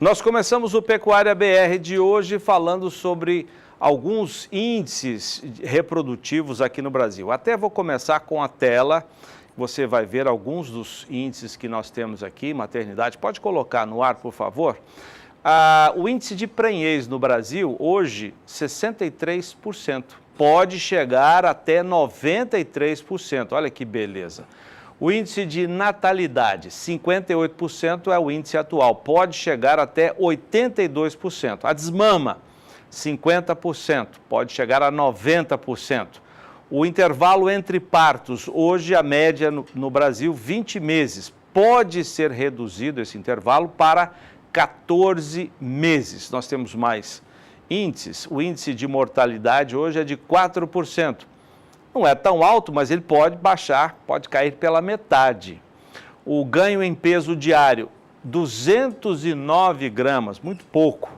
Nós começamos o Pecuária BR de hoje falando sobre alguns índices reprodutivos aqui no Brasil. Até vou começar com a tela, você vai ver alguns dos índices que nós temos aqui, maternidade. Pode colocar no ar, por favor? O índice de prenhez no Brasil, hoje, 63%. Pode chegar até 93%, olha que beleza. O índice de natalidade, 58% é o índice atual, pode chegar até 82%. A desmama, 50%, pode chegar a 90%. O intervalo entre partos, hoje a média no Brasil, 20 meses. Pode ser reduzido esse intervalo para 14 meses. Nós temos mais índices. O índice de mortalidade hoje é de 4%. Não é tão alto, mas ele pode baixar, pode cair pela metade. O ganho em peso diário, 209 gramas, muito pouco.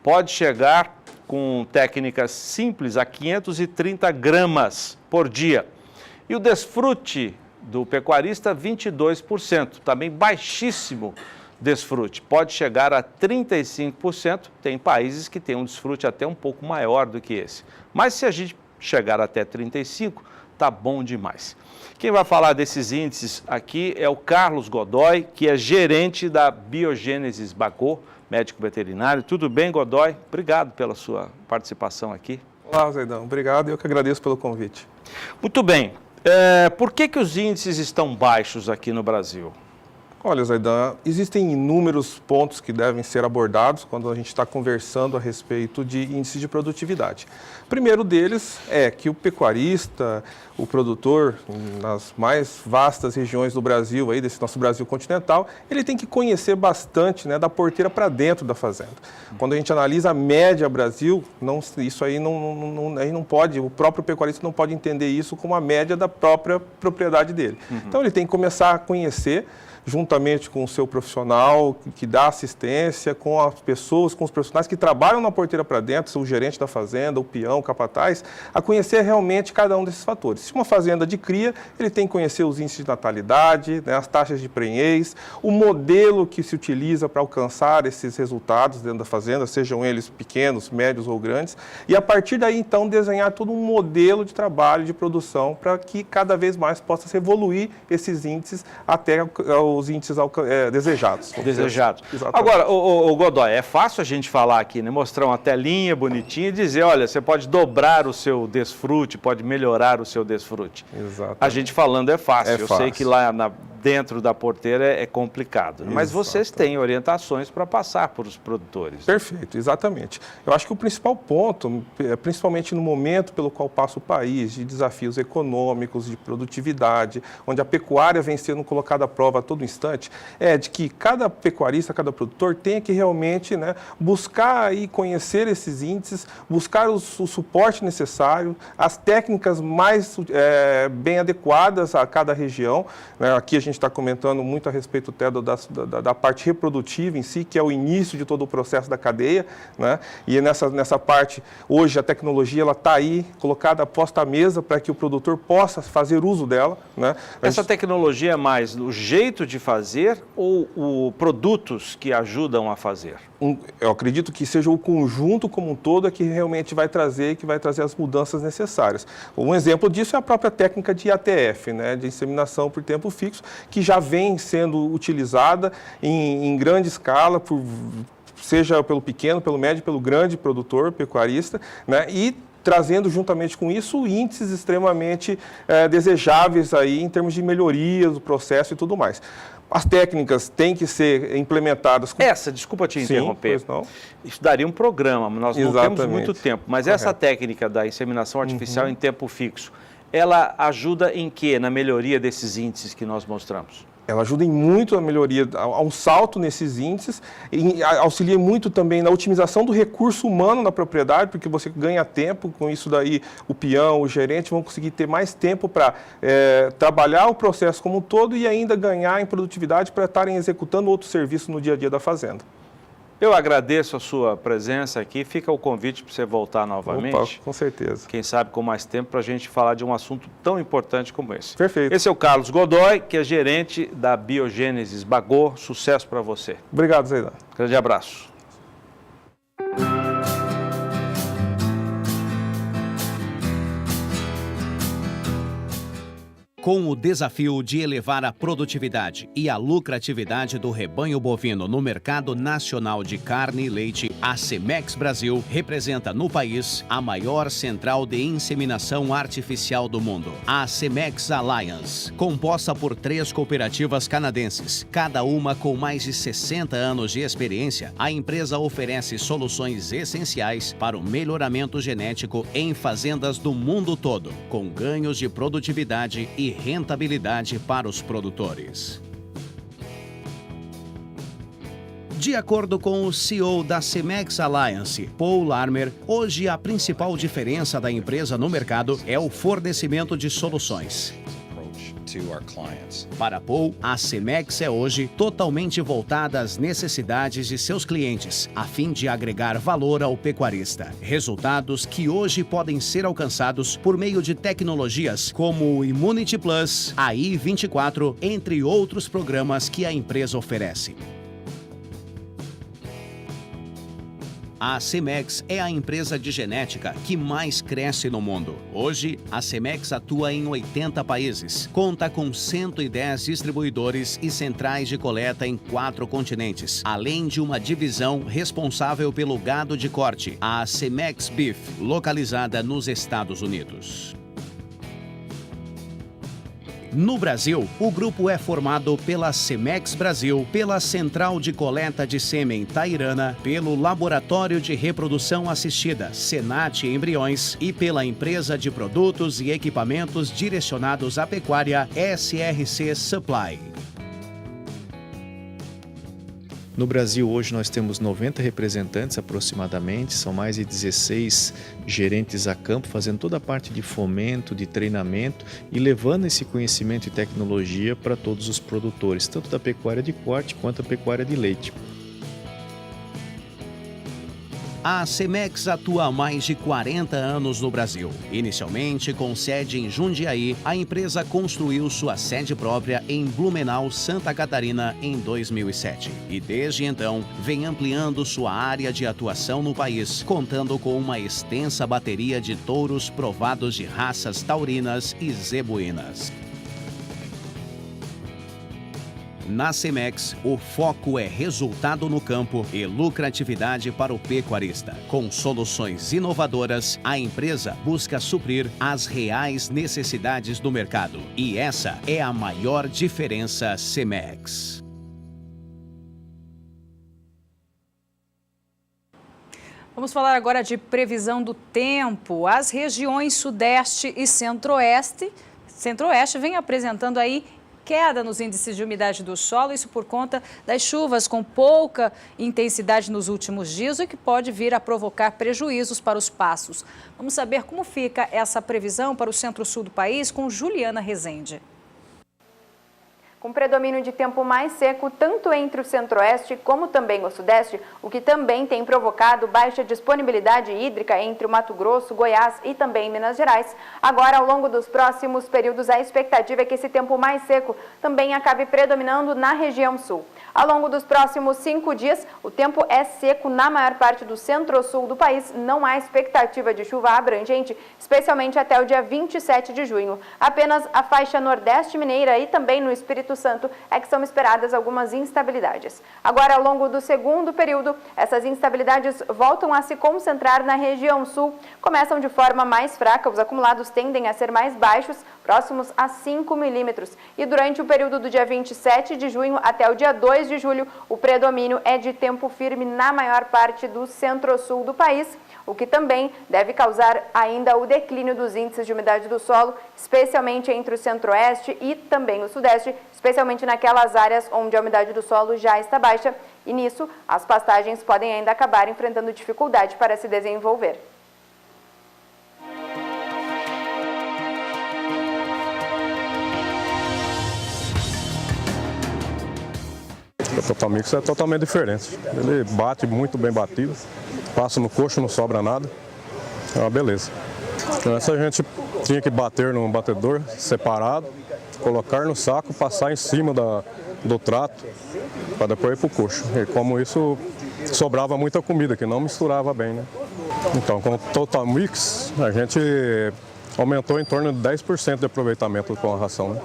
Pode chegar, com técnicas simples, a 530 gramas por dia. E o desfrute do pecuarista, 22%, também baixíssimo desfrute. Pode chegar a 35%, tem países que têm um desfrute até um pouco maior do que esse. Mas se a gente chegar até 35, tá bom demais. Quem vai falar desses índices aqui é o Carlos Godoy, que é gerente da Biogênesis Bagô, médico veterinário. Tudo bem, Godoy? Obrigado pela sua participação aqui. Olá, Zaidão. Obrigado, eu que agradeço pelo convite. Muito bem. Por que os índices estão baixos aqui no Brasil? Olha, Zaidan, existem inúmeros pontos que devem ser abordados quando a gente está conversando a respeito de índices de produtividade. O primeiro deles é que o pecuarista, o produtor, nas mais vastas regiões do Brasil, aí, desse nosso Brasil continental, ele tem que conhecer bastante, né, da porteira para dentro da fazenda. Quando a gente analisa a média Brasil, isso aí não pode, o próprio pecuarista não pode entender isso como a média da própria propriedade dele. Então ele tem que começar a conhecer, juntamente com o seu profissional que dá assistência, com as pessoas, com os profissionais que trabalham na porteira para dentro, o gerente da fazenda, o peão, o capataz, a conhecer realmente cada um desses fatores. Se uma fazenda de cria, ele tem que conhecer os índices de natalidade, né, as taxas de prenhez, o modelo que se utiliza para alcançar esses resultados dentro da fazenda, sejam eles pequenos, médios ou grandes, e a partir daí, então, desenhar todo um modelo de trabalho, de produção, para que cada vez mais possa evoluir esses índices até os índices desejados. Desejados. Agora, o Godoy, é fácil a gente falar aqui, né? Mostrar uma telinha bonitinha e dizer, olha, você pode dobrar o seu desfrute, pode melhorar o seu desfrute. Exatamente. A gente falando é fácil. Eu sei que lá dentro da porteira é complicado, mas vocês têm orientações para passar para os produtores. Perfeito, exatamente. Eu acho que o principal ponto, principalmente no momento pelo qual passa o país, de desafios econômicos, de produtividade, onde a pecuária vem sendo colocada à prova a todo instante, é de que cada pecuarista, cada produtor tenha que realmente, né, buscar e conhecer esses índices, buscar o suporte necessário, as técnicas mais bem adequadas a cada região, né? Aqui a gente está comentando muito a respeito até da parte reprodutiva em si, que é o início de todo o processo da cadeia, né? E nessa parte, hoje a tecnologia está aí, colocada, posta à mesa para que o produtor possa fazer uso dela, né? Essa tecnologia é mais o jeito de fazer ou produtos que ajudam a fazer? Eu acredito que seja o conjunto como um todo que realmente vai trazer as mudanças necessárias. Um exemplo disso é a própria técnica de ATF, né, de inseminação por tempo fixo, que já vem sendo utilizada em grande escala, seja pelo pequeno, pelo médio, pelo grande produtor, pecuarista, né, e trazendo juntamente com isso índices extremamente desejáveis aí em termos de melhorias do processo e tudo mais. As técnicas têm que ser implementadas. Desculpa te interromper, isso daria um programa, nós não temos muito tempo, mas essa técnica da inseminação artificial em tempo fixo, ela ajuda em quê? Na melhoria desses índices que nós mostramos? Ela ajuda em muito a melhoria, a um salto nesses índices, e auxilia muito também na otimização do recurso humano na propriedade, porque você ganha tempo, com isso daí o peão, o gerente vão conseguir ter mais tempo para trabalhar o processo como um todo e ainda ganhar em produtividade para estarem executando outros serviços no dia a dia da fazenda. Eu agradeço a sua presença aqui. Fica o convite para você voltar novamente. Opa, com certeza. Quem sabe com mais tempo para a gente falar de um assunto tão importante como esse. Perfeito. Esse é o Carlos Godoy, que é gerente da Biogênesis Bagô. Sucesso para você. Obrigado, Zaidan. Grande abraço. Com o desafio de elevar a produtividade e a lucratividade do rebanho bovino no mercado nacional de carne e leite, a Cemex Brasil representa no país a maior central de inseminação artificial do mundo, a Cemex Alliance, composta por 3 cooperativas canadenses, cada uma com mais de 60 anos de experiência. A empresa oferece soluções essenciais para o melhoramento genético em fazendas do mundo todo, com ganhos de produtividade e rentabilidade para os produtores. De acordo com o CEO da Cemex Alliance, Paul Larmer, hoje a principal diferença da empresa no mercado é o fornecimento de soluções. Para Paul, a Cemex é hoje totalmente voltada às necessidades de seus clientes, a fim de agregar valor ao pecuarista. Resultados que hoje podem ser alcançados por meio de tecnologias como o Immunity Plus, a I24, entre outros programas que a empresa oferece. A Cemex é a empresa de genética que mais cresce no mundo. Hoje, a Cemex atua em 80 países, conta com 110 distribuidores e centrais de coleta em 4 continentes, além de uma divisão responsável pelo gado de corte, a Cemex Beef, localizada nos Estados Unidos. No Brasil, o grupo é formado pela Cemex Brasil, pela Central de Coleta de Sêmen Tairana, pelo Laboratório de Reprodução Assistida Senat Embriões e pela empresa de produtos e equipamentos direcionados à pecuária SRC Supply. No Brasil, hoje, nós temos 90 representantes aproximadamente, são mais de 16 gerentes a campo, fazendo toda a parte de fomento, de treinamento e levando esse conhecimento e tecnologia para todos os produtores, tanto da pecuária de corte quanto da pecuária de leite. A Cemex atua há mais de 40 anos no Brasil. Inicialmente com sede em Jundiaí, a empresa construiu sua sede própria em Blumenau, Santa Catarina, em 2007. E desde então, vem ampliando sua área de atuação no país, contando com uma extensa bateria de touros provados de raças taurinas e zebuínas. Na Cemex, o foco é resultado no campo e lucratividade para o pecuarista. Com soluções inovadoras, a empresa busca suprir as reais necessidades do mercado. E essa é a maior diferença Cemex. Vamos falar agora de previsão do tempo. As regiões Sudeste e Centro-Oeste vêm apresentando aí queda nos índices de umidade do solo, isso por conta das chuvas com pouca intensidade nos últimos dias, o que pode vir a provocar prejuízos para os pastos. Vamos saber como fica essa previsão para o centro-sul do país com Juliana Rezende. Com predomínio de tempo mais seco, tanto entre o centro-oeste como também o sudeste, o que também tem provocado baixa disponibilidade hídrica entre o Mato Grosso, Goiás e também Minas Gerais. Agora, ao longo dos próximos períodos, a expectativa é que esse tempo mais seco também acabe predominando na região sul. Ao longo dos próximos 5 dias, o tempo é seco na maior parte do centro-sul do país. Não há expectativa de chuva abrangente, especialmente até o dia 27 de junho. Apenas a faixa nordeste mineira e também no Espírito Santo é que são esperadas algumas instabilidades. Agora, ao longo do segundo período, essas instabilidades voltam a se concentrar na região sul. Começam de forma mais fraca, os acumulados tendem a ser mais baixos, próximos a 5 milímetros. E durante o período do dia 27 de junho até o dia 2 de julho, o predomínio é de tempo firme na maior parte do centro-sul do país, o que também deve causar ainda o declínio dos índices de umidade do solo, especialmente entre o centro-oeste e também o sudeste, especialmente naquelas áreas onde a umidade do solo já está baixa, e nisso as pastagens podem ainda acabar enfrentando dificuldade para se desenvolver. O Topamix é totalmente diferente. Ele bate muito bem batido, passa no coxo, não sobra nada. É uma beleza. Então, essa a gente tinha que bater num batedor separado, colocar no saco, passar em cima do trato, para depois ir para o coxo. E como isso sobrava muita comida, que não misturava bem, né? Então, com o Total Mix, a gente aumentou em torno de 10% de aproveitamento com a ração, né?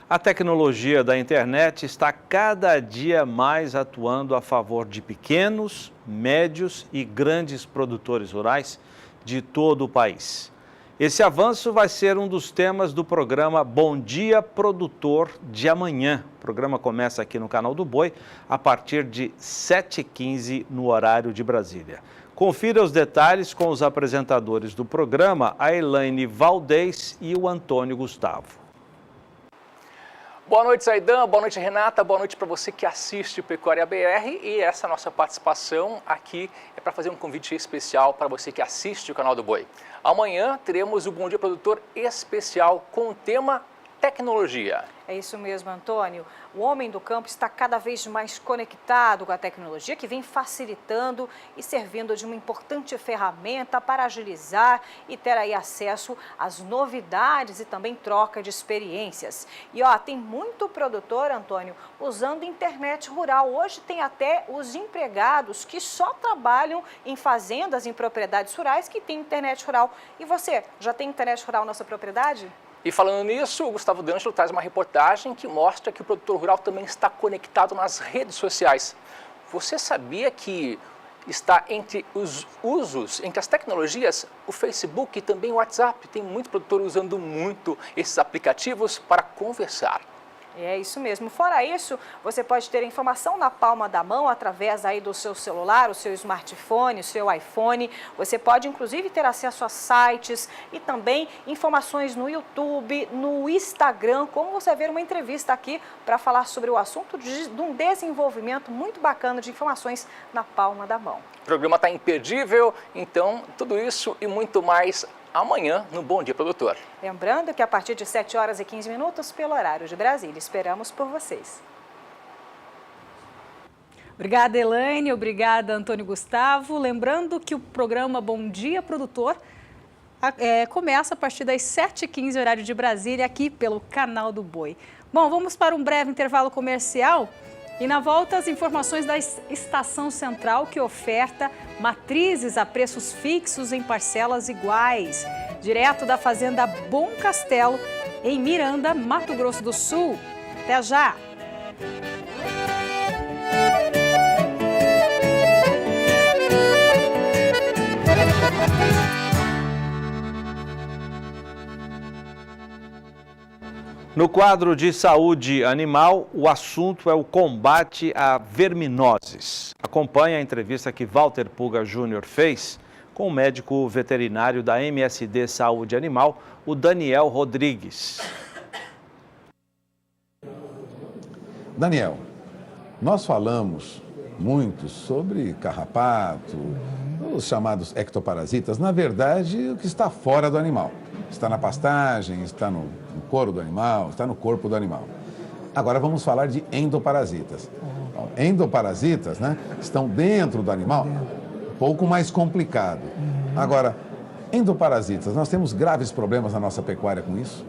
A tecnologia da internet está cada dia mais atuando a favor de pequenos, médios e grandes produtores rurais de todo o país. Esse avanço vai ser um dos temas do programa Bom Dia Produtor de amanhã. O programa começa aqui no Canal do Boi a partir de 7h15 no horário de Brasília. Confira os detalhes com os apresentadores do programa, a Elaine Valdez e o Antônio Gustavo. Boa noite, Zaidan. Boa noite, Renata. Boa noite para você que assiste o Pecuária BR. E essa nossa participação aqui é para fazer um convite especial para você que assiste o Canal do Boi. Amanhã teremos o Bom Dia Produtor especial com o tema tecnologia. É isso mesmo, Antônio. O homem do campo está cada vez mais conectado com a tecnologia, que vem facilitando e servindo de uma importante ferramenta para agilizar e ter aí acesso às novidades e também troca de experiências. E tem muito produtor, Antônio, usando internet rural. Hoje tem até os empregados que só trabalham em fazendas, em propriedades rurais, que tem internet rural. E você, já tem internet rural na sua propriedade? E falando nisso, o Gustavo D'Angelo traz uma reportagem que mostra que o produtor rural também está conectado nas redes sociais. Você sabia que está entre os usos, entre as tecnologias, o Facebook e também o WhatsApp? Tem muito produtor usando muito esses aplicativos para conversar. É isso mesmo. Fora isso, você pode ter informação na palma da mão através aí do seu celular, o seu smartphone, o seu iPhone. Você pode inclusive ter acesso a sites e também informações no YouTube, no Instagram, como você ver uma entrevista aqui para falar sobre o assunto de um desenvolvimento muito bacana de informações na palma da mão. O programa está imperdível, então tudo isso e muito mais amanhã no Bom Dia Produtor. Lembrando que a partir de 7h15 pelo horário de Brasília. Esperamos por vocês. Obrigada, Elaine. Obrigada, Antônio Gustavo. Lembrando que o programa Bom Dia Produtor começa a partir das 7h15 horário de Brasília, aqui pelo Canal do Boi. Bom, vamos para um breve intervalo comercial. E na volta, as informações da Estação Central, que oferta matrizes a preços fixos em parcelas iguais. Direto da Fazenda Bom Castelo, em Miranda, Mato Grosso do Sul. Até já! No quadro de saúde animal, o assunto é o combate a verminoses. Acompanhe a entrevista que Walter Puga Júnior fez com o médico veterinário da MSD Saúde Animal, o Daniel Rodrigues. Daniel, nós falamos muito sobre carrapato, os chamados ectoparasitas. Na verdade, o que está fora do animal. Está na pastagem, está no couro do animal, está no corpo do animal. Agora vamos falar de endoparasitas. Bom, endoparasitas, né, estão dentro do animal, um pouco mais complicado. Agora, endoparasitas, nós temos graves problemas na nossa pecuária com isso?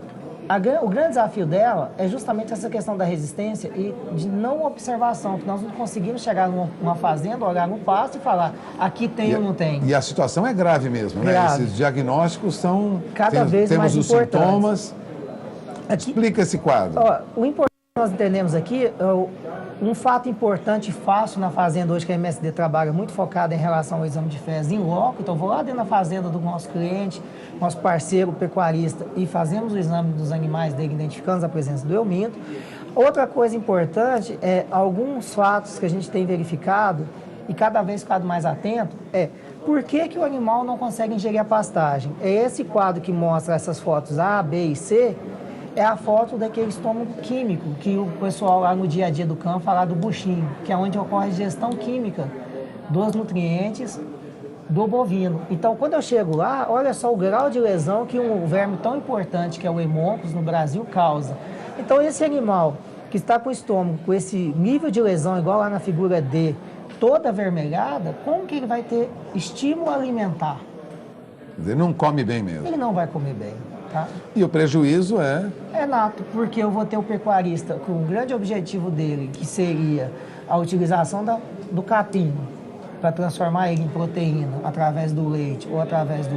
O grande desafio dela é justamente essa questão da resistência e de não observação, que nós não conseguimos chegar numa fazenda, olhar no pasto e falar, aqui tem ou não tem. E a situação é grave mesmo, né? Grave. Esses diagnósticos são... Cada vez mais importantes. Temos os sintomas. Explica esse quadro. O importante que nós entendemos aqui, um fato importante e fácil na fazenda hoje, que a MSD trabalha muito focada em relação ao exame de fezes em loco. Então, vou lá dentro da fazenda do nosso cliente, nosso parceiro pecuarista, e fazemos o exame dos animais dele, identificando a presença do euminto. Outra coisa importante é alguns fatos que a gente tem verificado, e cada vez ficado mais atento, por que o animal não consegue ingerir a pastagem? É esse quadro que mostra essas fotos A, B e C, é a foto daquele estômago químico que o pessoal lá no dia a dia do campo fala do buchinho, que é onde ocorre a digestão química dos nutrientes do bovino. Então, quando eu chego lá, olha só o grau de lesão que um verme tão importante, que é o Haemoncus, no Brasil, causa. Então, esse animal que está com o estômago, com esse nível de lesão, igual lá na figura D, toda avermelhada, como que ele vai ter estímulo alimentar? Ele não come bem mesmo. Ele não vai comer bem. Tá? E o prejuízo é? É nato, porque eu vou ter o pecuarista com o grande objetivo dele, que seria a utilização do capim para transformar ele em proteína através do leite ou através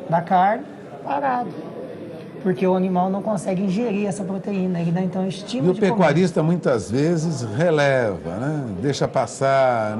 da carne, parado. Porque o animal não consegue ingerir essa proteína, ele dá então estímulo de comer. E o pecuarista muitas vezes releva, né? Deixa passar,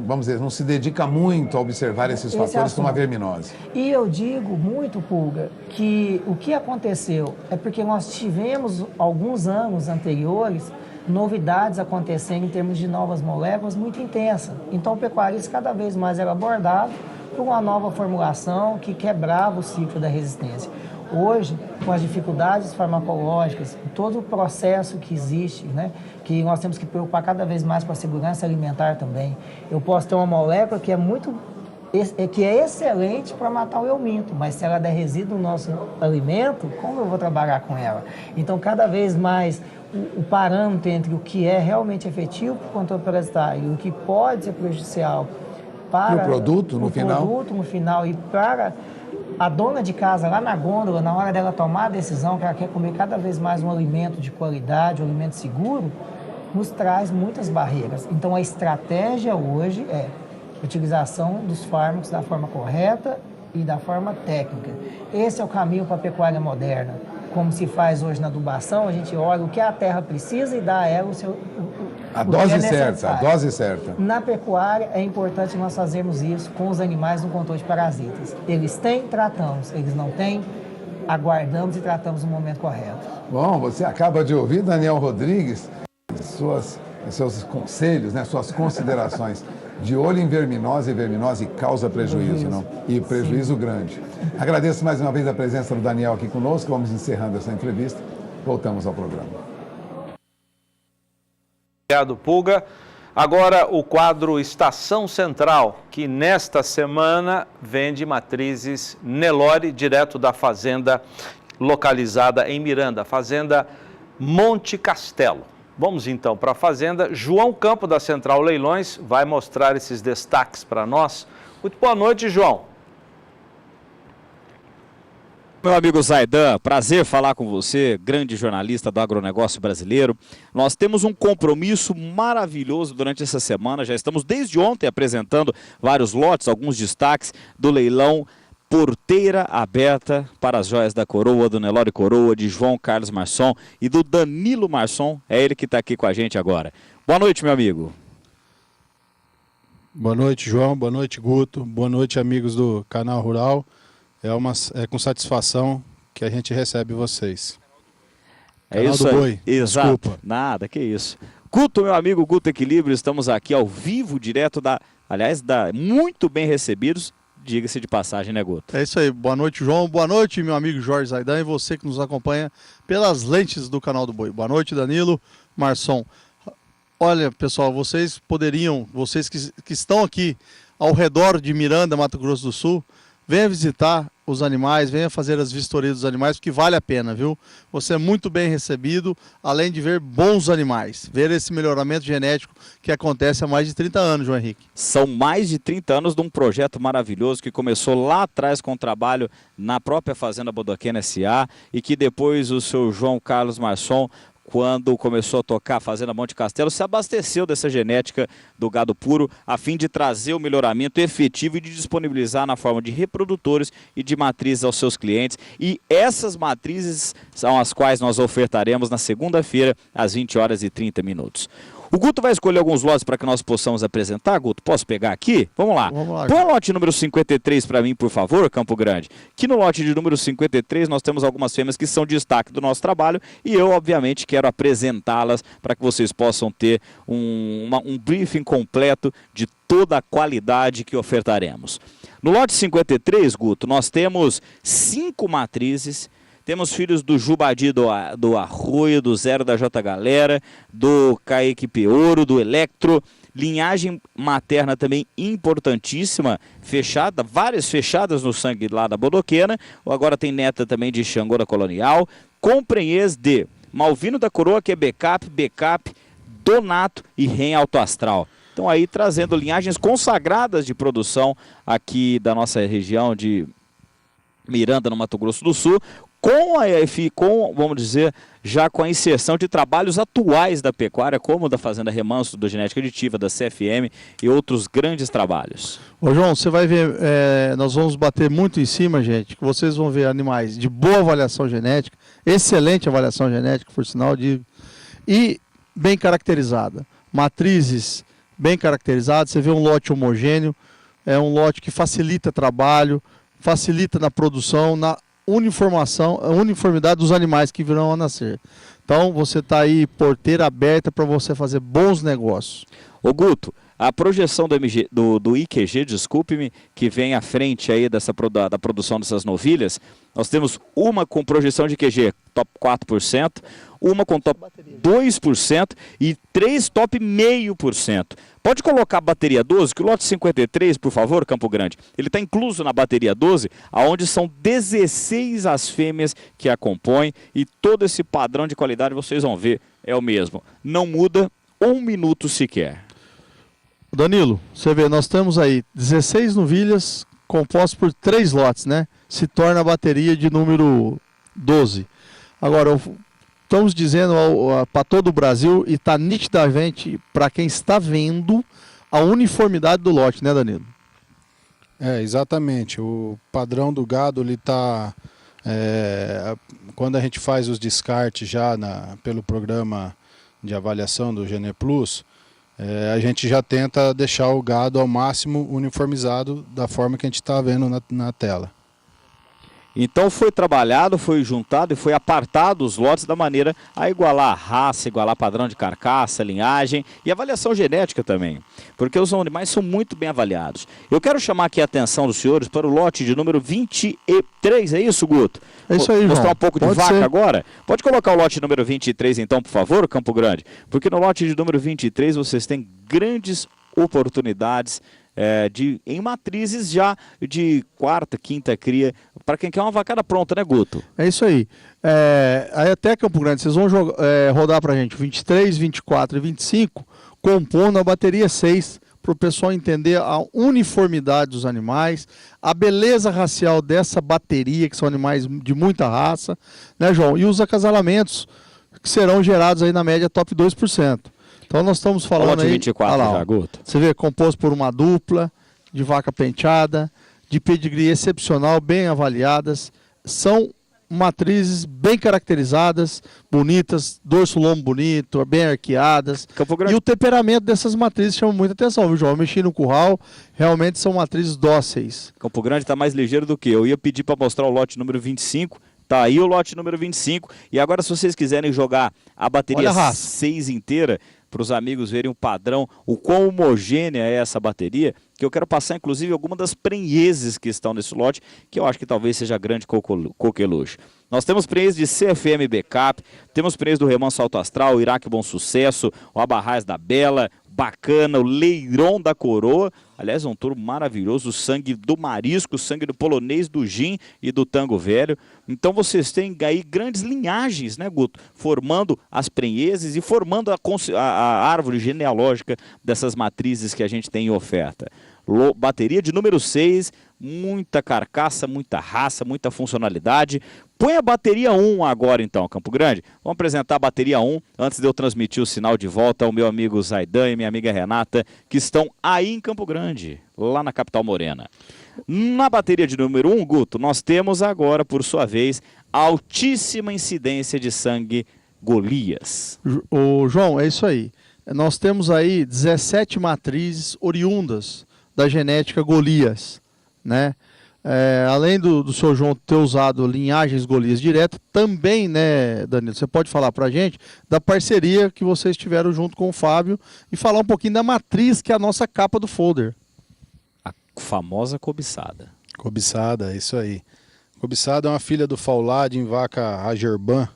vamos dizer, não se dedica muito a observar esses fatores como a verminose. E eu digo muito, Pulga, que o que aconteceu é porque nós tivemos, alguns anos anteriores, novidades acontecendo em termos de novas moléculas muito intensas. Então o pecuarista cada vez mais era abordado por uma nova formulação que quebrava o ciclo da resistência. Hoje, com as dificuldades farmacológicas, todo o processo que existe, né, que nós temos que preocupar cada vez mais com a segurança alimentar também. Eu posso ter uma molécula que é excelente para matar o euminto, mas se ela der resíduo no nosso alimento, como eu vou trabalhar com ela? Então, cada vez mais, o parâmetro entre o que é realmente efetivo para o controle parasitário e o que pode ser prejudicial para o produto no final e para a dona de casa lá na gôndola, na hora dela tomar a decisão que ela quer comer cada vez mais um alimento de qualidade, um alimento seguro, nos traz muitas barreiras. Então a estratégia hoje é a utilização dos fármacos da forma correta e da forma técnica. Esse é o caminho para a pecuária moderna. Como se faz hoje na adubação, a gente olha o que a terra precisa e dá a ela a dose certa. Na pecuária é importante nós fazermos isso com os animais no controle de parasitas. Eles têm, tratamos. Eles não têm, aguardamos e tratamos no momento correto. Bom, você acaba de ouvir, Daniel Rodrigues, seus conselhos, né, suas considerações. De olho em verminose, e verminose causa prejuízo, não? E prejuízo grande. Agradeço mais uma vez a presença do Daniel aqui conosco. Vamos encerrando essa entrevista. Voltamos ao programa. Obrigado, Pulga. Agora o quadro Estação Central, que nesta semana vende matrizes Nelore, direto da fazenda localizada em Miranda, fazenda Monte Castelo. Vamos então para a fazenda. João Campo, da Central Leilões, vai mostrar esses destaques para nós. Muito boa noite, João. Meu amigo Zaidan, prazer falar com você, grande jornalista do agronegócio brasileiro. Nós temos um compromisso maravilhoso durante essa semana, já estamos desde ontem apresentando vários lotes, alguns destaques do leilão Porteira Aberta para as Joias da Coroa, do Nelore Coroa, de João Carlos Marçom e do Danilo Marçom, é ele que está aqui com a gente agora. Boa noite, meu amigo. Boa noite, João, boa noite, Guto, boa noite, amigos do Canal Rural. É com satisfação que a gente recebe vocês. É isso aí. Exato. Desculpa. Nada, que isso. Guto, meu amigo Guto Equilíbrio, estamos aqui ao vivo, direto muito bem recebidos, diga-se de passagem, né, Guto? É isso aí. Boa noite, João. Boa noite, meu amigo Jorge Zaidan e você que nos acompanha pelas lentes do Canal do Boi. Boa noite, Danilo Marçom. Olha, pessoal, vocês que estão aqui ao redor de Miranda, Mato Grosso do Sul, venha visitar os animais, venha fazer as vistorias dos animais, porque vale a pena, viu? Você é muito bem recebido, além de ver bons animais, ver esse melhoramento genético que acontece há mais de 30 anos, João Henrique. São mais de 30 anos de um projeto maravilhoso que começou lá atrás com o trabalho na própria Fazenda Bodoquena S.A. e que depois o seu João Carlos Marçom, quando começou a tocar a Fazenda Monte Castelo, se abasteceu dessa genética do gado puro a fim de trazer o melhoramento efetivo e de disponibilizar na forma de reprodutores e de matrizes aos seus clientes. E essas matrizes são as quais nós ofertaremos na segunda-feira, às 20h30. O Guto vai escolher alguns lotes para que nós possamos apresentar. Guto, posso pegar aqui? Vamos lá. Põe o lote número 53 para mim, por favor, Campo Grande. Aqui no lote de número 53 nós temos algumas fêmeas que são destaque do nosso trabalho e eu, obviamente, quero apresentá-las para que vocês possam ter um briefing completo de toda a qualidade que ofertaremos. No lote 53, Guto, nós temos 5 matrizes. Temos filhos do Jubadi do Arroio, do Zero da J Galera, do Kaique Peouro, do Electro. Linhagem materna também importantíssima, fechada, várias fechadas no sangue lá da Bodoquena. Agora tem neta também de Xangô da Colonial. Com prenhez de Malvino da Coroa, que é Backup, Donato e Ren Alto Astral. Então aí trazendo linhagens consagradas de produção aqui da nossa região de Miranda, no Mato Grosso do Sul, vamos dizer, já com a inserção de trabalhos atuais da pecuária, como da Fazenda Remanso, da Genética Aditiva, da CFM e outros grandes trabalhos. Ô João, você vai ver, nós vamos bater muito em cima, gente, que vocês vão ver animais de boa avaliação genética, excelente avaliação genética, por sinal, e bem caracterizada. Matrizes bem caracterizadas, você vê um lote homogêneo, é um lote que facilita trabalho, facilita na produção, na uniformidade dos animais que virão a nascer. Então você está aí porteira aberta para você fazer bons negócios. Ô Guto, a projeção do IQG, desculpe-me, que vem à frente aí da produção dessas novilhas, nós temos uma com projeção de IQG top 4%, uma com top 2% e 3 top 0,5%. Pode colocar a bateria 12, que o lote 53, por favor, Campo Grande, ele está incluso na bateria 12, onde são 16 as fêmeas que a compõem e todo esse padrão de qualidade, vocês vão ver, é o mesmo. Não muda 1 minuto sequer. Danilo, você vê, nós temos aí 16 novilhas compostas por 3 lotes, né? Se torna a bateria de número 12. Agora, estamos dizendo para todo o Brasil, e está nitidamente para quem está vendo, a uniformidade do lote, né, Danilo? Exatamente. O padrão do gado, ele está... quando a gente faz os descartes já pelo programa de avaliação do Gené Plus, a gente já tenta deixar o gado ao máximo uniformizado da forma que a gente está vendo na tela. Então foi trabalhado, foi juntado e foi apartado os lotes da maneira a igualar a raça, igualar padrão de carcaça, linhagem e avaliação genética também. Porque os animais são muito bem avaliados. Eu quero chamar aqui a atenção dos senhores para o lote de número 23, é isso, Guto? É isso aí, João. Mostrar um pouco de vaca agora? Pode colocar o lote número 23 então, por favor, Campo Grande? Porque no lote de número 23 vocês têm grandes oportunidades em matrizes já de 4ª, 5ª cria, para quem quer uma vacada pronta, né, Guto? É isso aí. Aí até Campo Grande, vocês vão rodar para a gente 23, 24 e 25, compondo a bateria 6, para o pessoal entender a uniformidade dos animais, a beleza racial dessa bateria, que são animais de muita raça, né, João? E os acasalamentos que serão gerados aí na média top 2%. Então nós estamos falando aí, 24 já, Guto. Você vê, composto por uma dupla de vaca penteada, de pedigree excepcional, bem avaliadas, são matrizes bem caracterizadas, bonitas, dorso lombo bonito, bem arqueadas, e o temperamento dessas matrizes chama muita atenção, viu, João? Eu mexi no curral, realmente são matrizes dóceis. Campo Grande está mais ligeiro do que eu ia pedir para mostrar o lote número 25, tá aí o lote número 25, e agora se vocês quiserem jogar a bateria 6 inteira, para os amigos verem o padrão, o quão homogênea é essa bateria, que eu quero passar inclusive algumas das prenheses que estão nesse lote, que eu acho que talvez seja grande coqueluche. Nós temos prenhes de CFM Backup, temos prenhes do Remanso Alto Astral, o Iraque Bom Sucesso, o Abarrás da Bela, Bacana, o Leirão da Coroa, aliás é um touro maravilhoso, o sangue do marisco, o sangue do polonês, do gin e do tango velho. Então vocês têm aí grandes linhagens, né, Guto? Formando as prenheses e formando a árvore genealógica dessas matrizes que a gente tem em oferta. Bateria de número 6, muita carcaça, muita raça, muita funcionalidade. Põe a bateria 1 agora então, Campo Grande. Vamos apresentar a bateria 1, antes de eu transmitir o sinal de volta ao meu amigo Zaidan e minha amiga Renata, que estão aí em Campo Grande, lá na capital morena. Na bateria de número 1, Guto, nós temos agora, por sua vez, altíssima incidência de sangue Golias. Ô, João, é isso aí. Nós temos aí 17 matrizes oriundas da genética Golias, né? Além do seu João ter usado linhagens Golias direto, também, né, Danilo, você pode falar pra gente da parceria que vocês tiveram junto com o Fábio e falar um pouquinho da matriz, que é a nossa capa do folder. A famosa cobiçada. Cobiçada, isso aí. Cobiçada é uma filha do Faulad em vaca Agerban,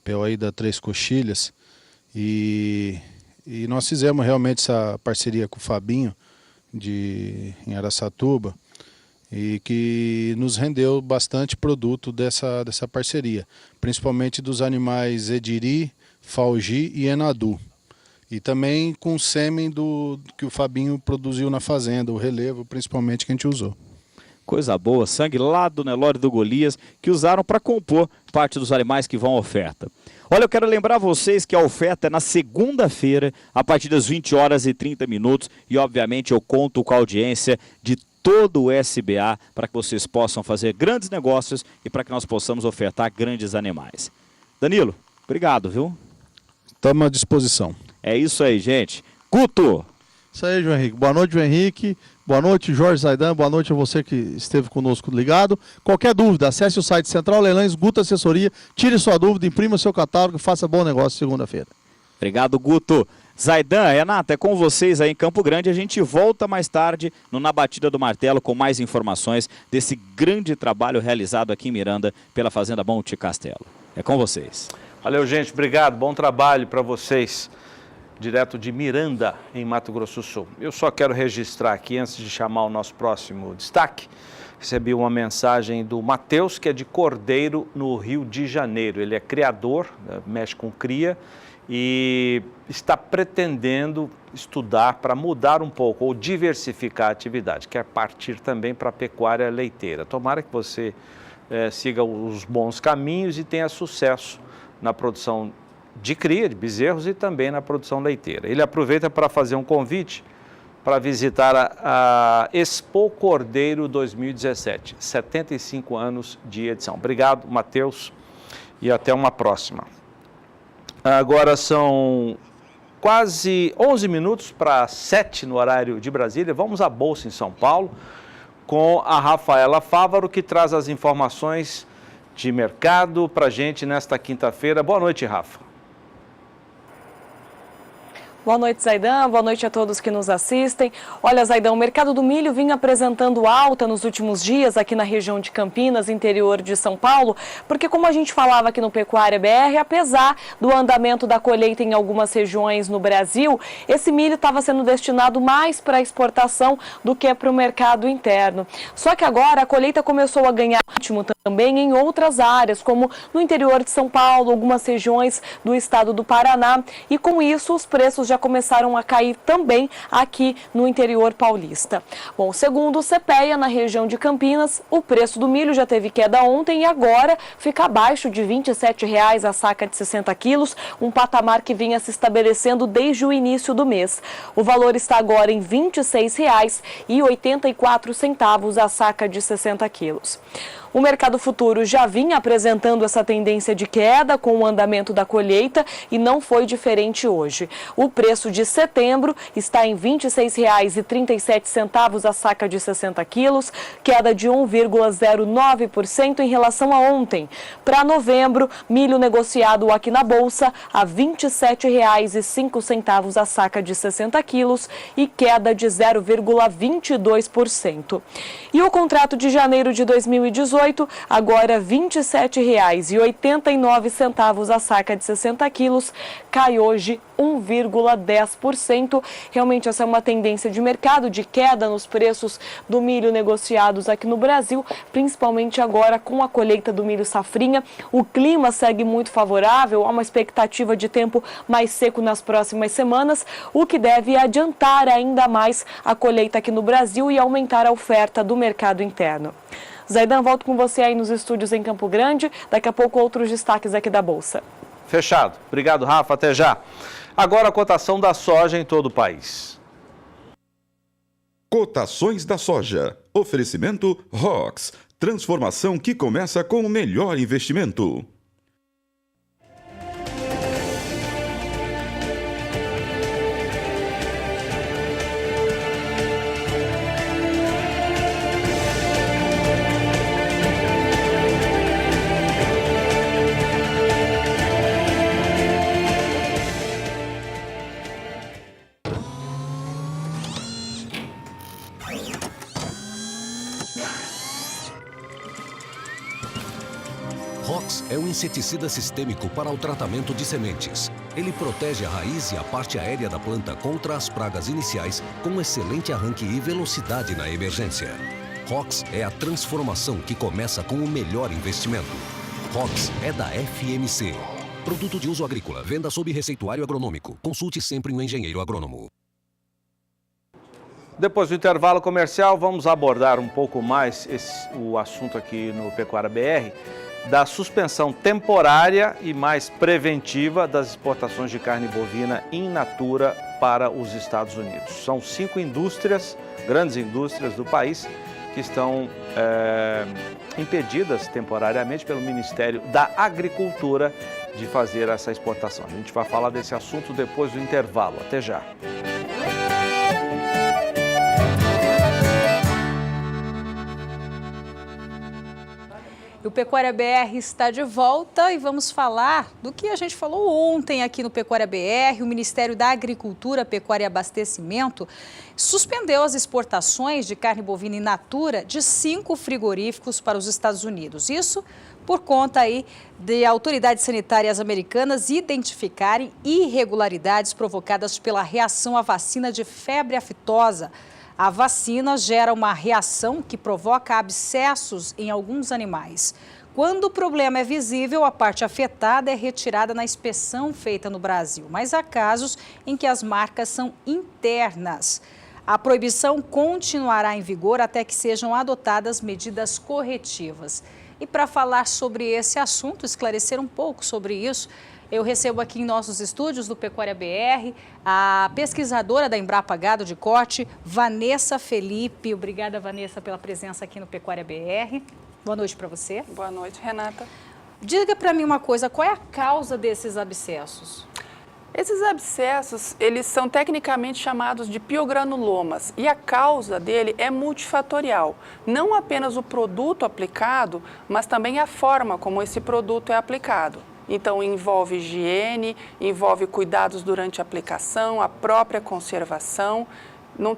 POI da Três Coxilhas, e nós fizemos realmente essa parceria com o Fabinho, em Araçatuba, e que nos rendeu bastante produto dessa parceria, principalmente dos animais Ediri, Falgi e Enadu, e também com sêmen que o Fabinho produziu na fazenda, o relevo principalmente que a gente usou. Coisa boa, sangue lá do Nelore do Golias, que usaram para compor parte dos animais que vão à oferta. Olha, eu quero lembrar vocês que a oferta é na segunda-feira, a partir das 20h30, e obviamente eu conto com a audiência de todo o SBA para que vocês possam fazer grandes negócios e para que nós possamos ofertar grandes animais. Danilo, obrigado, viu? Estamos à disposição. É isso aí, gente. Guto! Isso aí, João Henrique. Boa noite, João Henrique. Boa noite, Jorge Zaidan. Boa noite a você que esteve conosco ligado. Qualquer dúvida, acesse o site Central Leilões, Guto Assessoria, tire sua dúvida, imprima seu catálogo e faça bom negócio segunda-feira. Obrigado, Guto. Zaidan, Renata, é com vocês aí em Campo Grande. A gente volta mais tarde no Na Batida do Martelo com mais informações desse grande trabalho realizado aqui em Miranda pela Fazenda Monte Castelo. É com vocês. Valeu, gente. Obrigado. Bom trabalho para vocês. Direto de Miranda, em Mato Grosso do Sul. Eu só quero registrar aqui, antes de chamar o nosso próximo destaque, recebi uma mensagem do Matheus, que é de Cordeiro, no Rio de Janeiro. Ele é criador, mexe com cria e está pretendendo estudar para mudar um pouco ou diversificar a atividade, quer partir também para a pecuária leiteira. Tomara que você siga os bons caminhos e tenha sucesso na produção de cria, de bezerros e também na produção leiteira. Ele aproveita para fazer um convite para visitar a Expo Cordeiro 2017, 75 anos de edição. Obrigado, Matheus, e até uma próxima. Agora são quase 11 minutos para 7 no horário de Brasília. Vamos à Bolsa em São Paulo com a Rafaela Fávaro, que traz as informações de mercado para a gente nesta quinta-feira. Boa noite, Rafa. Boa noite, Zaidan. Boa noite a todos que nos assistem. Olha, Zaidan, o mercado do milho vinha apresentando alta nos últimos dias aqui na região de Campinas, interior de São Paulo, porque como a gente falava aqui no Pecuária BR, apesar do andamento da colheita em algumas regiões no Brasil, esse milho estava sendo destinado mais para exportação do que para o mercado interno. Só que agora a colheita começou a ganhar ritmo também em outras áreas, como no interior de São Paulo, algumas regiões do estado do Paraná, e com isso os preços já começaram a cair também aqui no interior paulista. Bom, segundo o CPEA, na região de Campinas, o preço do milho já teve queda ontem e agora fica abaixo de R$ 27,00 a saca de 60 quilos, um patamar que vinha se estabelecendo desde o início do mês. O valor está agora em R$ 26,84 a saca de 60 quilos. O mercado futuro já vinha apresentando essa tendência de queda com o andamento da colheita e não foi diferente hoje. O preço de setembro está em R$ 26,37 a saca de 60 quilos, queda de 1,09% em relação a ontem. Para novembro, milho negociado aqui na Bolsa a R$ 27,05 a saca de 60 quilos e queda de 0,22%. E o contrato de janeiro de 2018 agora R$ 27,89 a saca de 60 quilos, cai hoje 1,10%. Realmente essa é uma tendência de mercado, de queda nos preços do milho negociados aqui no Brasil, principalmente agora com a colheita do milho safrinha. O clima segue muito favorável, há uma expectativa de tempo mais seco nas próximas semanas, o que deve adiantar ainda mais a colheita aqui no Brasil e aumentar a oferta do mercado interno. Zaidan, volto com você aí nos estúdios em Campo Grande. Daqui a pouco outros destaques aqui da Bolsa. Fechado. Obrigado, Rafa. Até já. Agora a cotação da soja em todo o país. Cotações da soja. Oferecimento ROX. Transformação que começa com o melhor investimento. ROX é um inseticida sistêmico para o tratamento de sementes. Ele protege a raiz e a parte aérea da planta contra as pragas iniciais, com excelente arranque e velocidade na emergência. ROX é a transformação que começa com o melhor investimento. ROX é da FMC. Produto de uso agrícola, venda sob receituário agronômico. Consulte sempre um engenheiro agrônomo. Depois do intervalo comercial, vamos abordar um pouco mais o assunto aqui no Pecuária BR, da suspensão temporária e mais preventiva das exportações de carne bovina in natura para os Estados Unidos. São 5 indústrias, grandes indústrias do país, que estão impedidas temporariamente pelo Ministério da Agricultura de fazer essa exportação. A gente vai falar desse assunto depois do intervalo. Até já. O Pecuária BR está de volta e vamos falar do que a gente falou ontem aqui no Pecuária BR. O Ministério da Agricultura, Pecuária e Abastecimento suspendeu as exportações de carne bovina in natura de 5 frigoríficos para os Estados Unidos. Isso por conta aí de autoridades sanitárias americanas identificarem irregularidades provocadas pela reação à vacina de febre aftosa. A vacina gera uma reação que provoca abscessos em alguns animais. Quando o problema é visível, a parte afetada é retirada na inspeção feita no Brasil. Mas há casos em que as marcas são internas. A proibição continuará em vigor até que sejam adotadas medidas corretivas. E para falar sobre esse assunto, esclarecer um pouco sobre isso, eu recebo aqui em nossos estúdios do Pecuária BR a pesquisadora da Embrapa Gado de Corte, Vanessa Felipe. Obrigada, Vanessa, pela presença aqui no Pecuária BR. Boa noite para você. Boa noite, Renata. Diga para mim uma coisa, qual é a causa desses abscessos? Esses abscessos, eles são tecnicamente chamados de piogranulomas e a causa dele é multifatorial. Não apenas o produto aplicado, mas também a forma como esse produto é aplicado. Então, envolve higiene, envolve cuidados durante a aplicação, a própria conservação. Não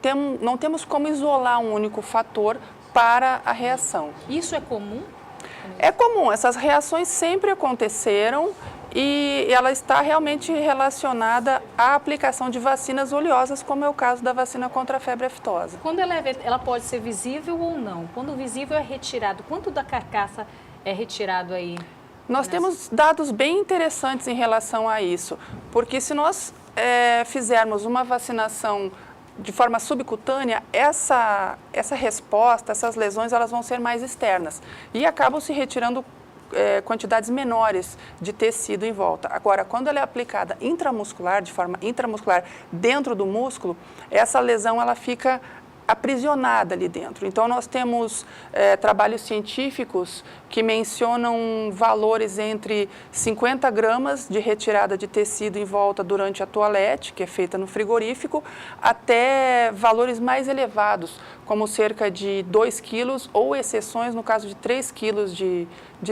temos como isolar um único fator para a reação. Isso é comum? É comum, essas reações sempre aconteceram e ela está realmente relacionada à aplicação de vacinas oleosas, como é o caso da vacina contra a febre aftosa. Quando ela pode ser visível ou não? Quando o visível é retirado, quanto da carcaça é retirado aí? Nós temos dados bem interessantes em relação a isso, porque se nós fizermos uma vacinação de forma subcutânea, essa resposta, essas lesões, elas vão ser mais externas e acabam se retirando quantidades menores de tecido em volta. Agora, quando ela é aplicada intramuscular, de forma intramuscular, dentro do músculo, essa lesão ela fica aprisionada ali dentro. Então, nós temos trabalhos científicos que mencionam valores entre 50 gramas de retirada de tecido em volta durante a toalete, que é feita no frigorífico, até valores mais elevados, como cerca de 2 quilos ou exceções no caso de 3 quilos de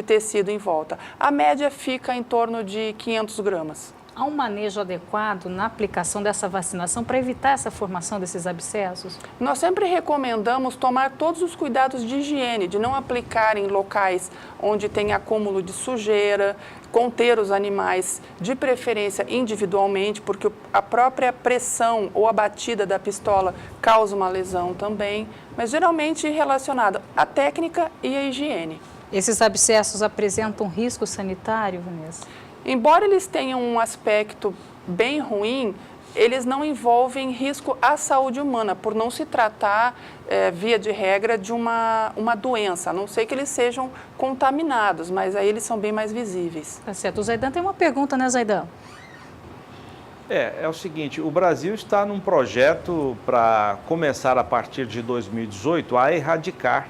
tecido em volta. A média fica em torno de 500 gramas. Há um manejo adequado na aplicação dessa vacinação para evitar essa formação desses abscessos? Nós sempre recomendamos tomar todos os cuidados de higiene, de não aplicar em locais onde tem acúmulo de sujeira, conter os animais de preferência individualmente, porque a própria pressão ou a batida da pistola causa uma lesão também, mas geralmente relacionada à técnica e à higiene. Esses abscessos apresentam risco sanitário, Vanessa? Embora eles tenham um aspecto bem ruim, eles não envolvem risco à saúde humana, por não se tratar, via de regra, de uma doença, a não ser que eles sejam contaminados, mas aí eles são bem mais visíveis. Tá certo. O Zaidan tem uma pergunta, né, Zaidan? É o seguinte, o Brasil está num projeto para começar a partir de 2018 a erradicar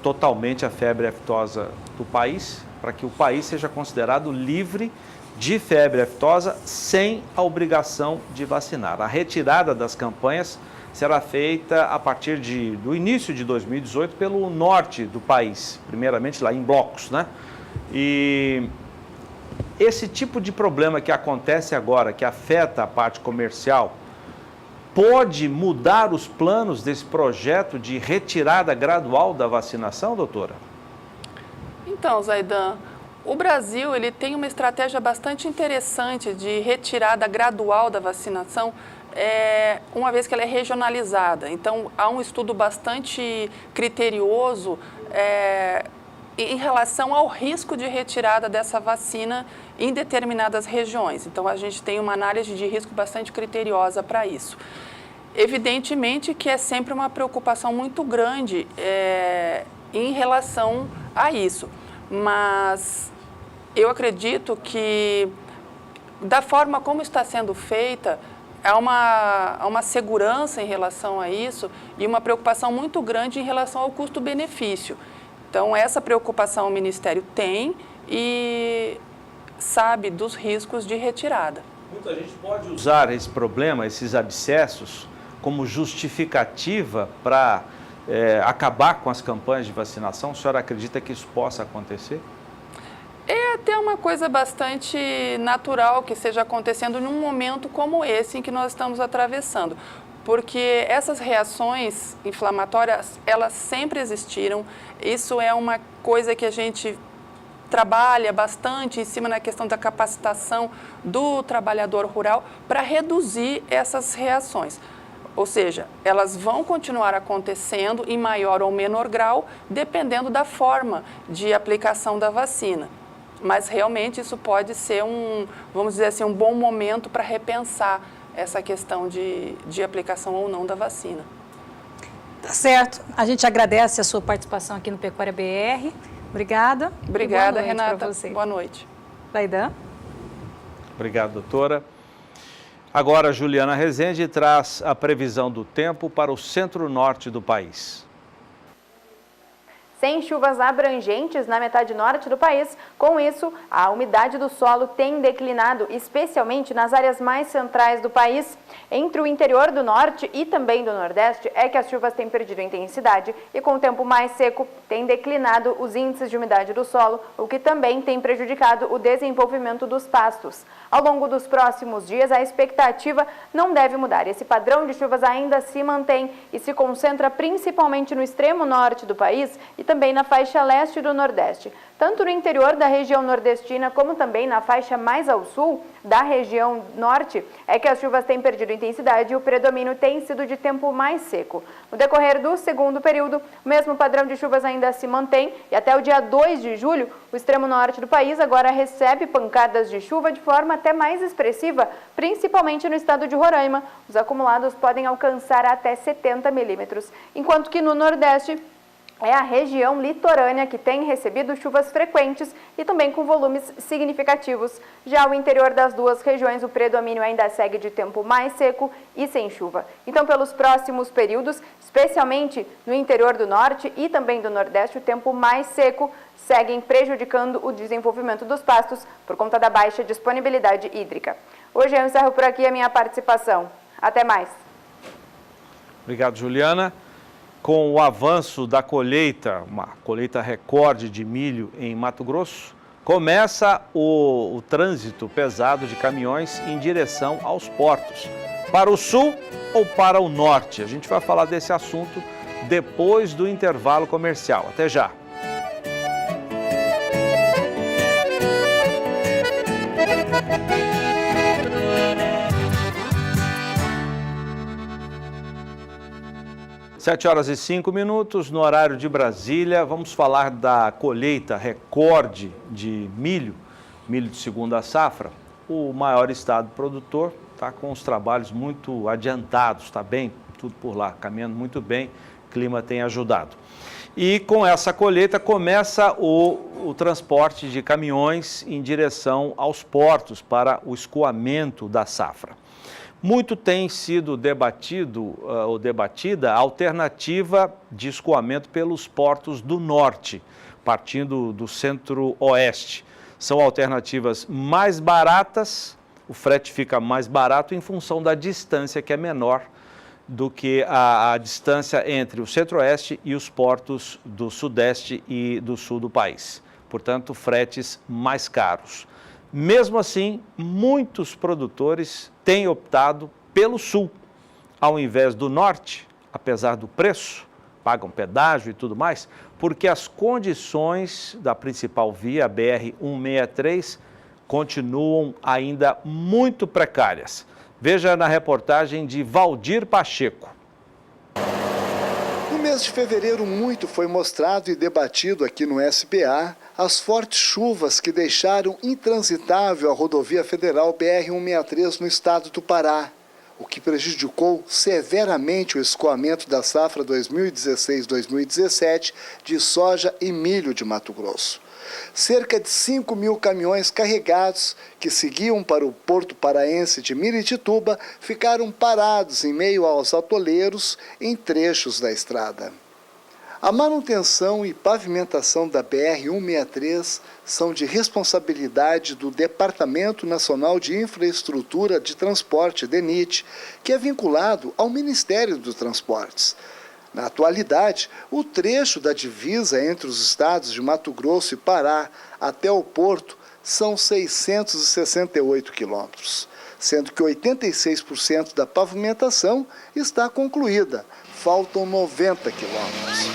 totalmente a febre aftosa do país, para que o país seja considerado livre de febre aftosa sem a obrigação de vacinar. A retirada das campanhas será feita a partir do início de 2018 pelo norte do país, primeiramente lá em blocos, né? E esse tipo de problema que acontece agora, que afeta a parte comercial, pode mudar os planos desse projeto de retirada gradual da vacinação, doutora? Então, Zaidan, o Brasil ele tem uma estratégia bastante interessante de retirada gradual da vacinação, uma vez que ela é regionalizada. Então, há um estudo bastante criterioso em relação ao risco de retirada dessa vacina em determinadas regiões. Então, a gente tem uma análise de risco bastante criteriosa para isso. Evidentemente que é sempre uma preocupação muito grande em relação a isso, mas eu acredito que da forma como está sendo feita, há uma segurança em relação a isso e uma preocupação muito grande em relação ao custo-benefício. Então, essa preocupação o Ministério tem e sabe dos riscos de retirada. Muita gente pode usar esse problema, esses abscessos, como justificativa para acabar com as campanhas de vacinação. A senhora acredita que isso possa acontecer? É até uma coisa bastante natural que esteja acontecendo num momento como esse em que nós estamos atravessando, porque essas reações inflamatórias, elas sempre existiram. Isso é uma coisa que a gente trabalha bastante em cima na questão da capacitação do trabalhador rural para reduzir essas reações. Ou seja, elas vão continuar acontecendo em maior ou menor grau, dependendo da forma de aplicação da vacina. Mas realmente isso pode ser vamos dizer assim, um bom momento para repensar essa questão de aplicação ou não da vacina. Tá certo. A gente agradece a sua participação aqui no Pecuária BR. Obrigada. Obrigada, Renata. Boa noite. Zaidan. Obrigado, doutora. Agora, Juliana Rezende traz a previsão do tempo para o centro-norte do país. Sem chuvas abrangentes na metade norte do país, com isso, a umidade do solo tem declinado, especialmente nas áreas mais centrais do país. Entre o interior do norte e também do nordeste é que as chuvas têm perdido intensidade e com o tempo mais seco tem declinado os índices de umidade do solo, o que também tem prejudicado o desenvolvimento dos pastos. Ao longo dos próximos dias, a expectativa não deve mudar. Esse padrão de chuvas ainda se mantém e se concentra principalmente no extremo norte do país e também na faixa leste do nordeste. Tanto no interior da região nordestina como também na faixa mais ao sul da região norte é que as chuvas têm perdido intensidade e o predomínio tem sido de tempo mais seco. No decorrer do segundo período, o mesmo padrão de chuvas ainda se mantém e até o dia 2 de julho, o extremo norte do país agora recebe pancadas de chuva de forma até mais expressiva, principalmente no estado de Roraima. Os acumulados podem alcançar até 70 milímetros, enquanto que no nordeste é a região litorânea que tem recebido chuvas frequentes e também com volumes significativos. Já o interior das duas regiões, o predomínio ainda segue de tempo mais seco e sem chuva. Então, pelos próximos períodos, especialmente no interior do norte e também do nordeste, o tempo mais seco seguem prejudicando o desenvolvimento dos pastos por conta da baixa disponibilidade hídrica. Hoje eu encerro por aqui a minha participação. Até mais. Obrigado, Juliana. Com o avanço da colheita, uma colheita recorde de milho em Mato Grosso, começa o trânsito pesado de caminhões em direção aos portos, para o sul ou para o norte. A gente vai falar desse assunto depois do intervalo comercial. Até já! Sete horas e 5 minutos, no horário de Brasília, vamos falar da colheita recorde de milho de segunda safra. O maior estado produtor está com os trabalhos muito adiantados, está bem, tudo por lá, caminhando muito bem, o clima tem ajudado. E com essa colheita começa o transporte de caminhões em direção aos portos para o escoamento da safra. Muito tem sido debatido ou debatida a alternativa de escoamento pelos portos do norte, partindo do centro-oeste. São alternativas mais baratas, o frete fica mais barato em função da distância que é menor do que a distância entre o centro-oeste e os portos do sudeste e do sul do país. Portanto, fretes mais caros. Mesmo assim, muitos produtores têm optado pelo sul, ao invés do norte, apesar do preço, pagam pedágio e tudo mais, porque as condições da principal via, a BR-163, continuam ainda muito precárias. Veja na reportagem de Valdir Pacheco. No mês de fevereiro, muito foi mostrado e debatido aqui no SBA as fortes chuvas que deixaram intransitável a rodovia federal BR-163 no estado do Pará. o que prejudicou severamente o escoamento da safra 2016-2017 de soja e milho de Mato Grosso. Cerca de 5.000 caminhões carregados que seguiam para o porto paraense de Miritituba ficaram parados em meio aos atoleiros em trechos da estrada. A manutenção e pavimentação da BR-163 são de responsabilidade do Departamento Nacional de Infraestrutura de Transporte, DENIT, que é vinculado ao Ministério dos Transportes. Na atualidade, o trecho da divisa entre os estados de Mato Grosso e Pará até o porto são 668 quilômetros, sendo que 86% da pavimentação está concluída, faltam 90 quilômetros.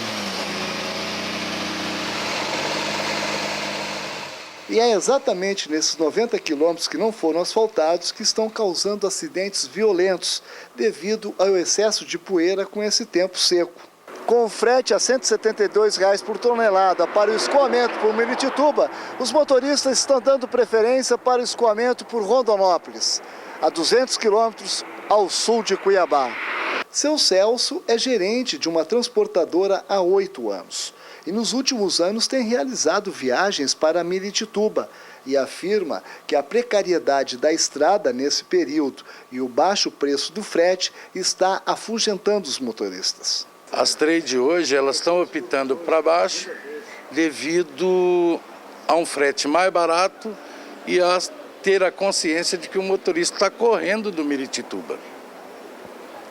E é exatamente nesses 90 quilômetros que não foram asfaltados que estão causando acidentes violentos devido ao excesso de poeira com esse tempo seco. Com o frete a R$ 172 por tonelada para o escoamento por Miritituba, os motoristas estão dando preferência para o escoamento por Rondonópolis, a 200 quilômetros ao sul de Cuiabá. Seu Celso é gerente de uma transportadora há 8 anos. E nos últimos anos tem realizado viagens para Miritituba e afirma que a precariedade da estrada nesse período e o baixo preço do frete está afugentando os motoristas. As trades hoje elas estão optando para baixo devido a um frete mais barato e a ter a consciência de que o motorista está correndo do Miritituba.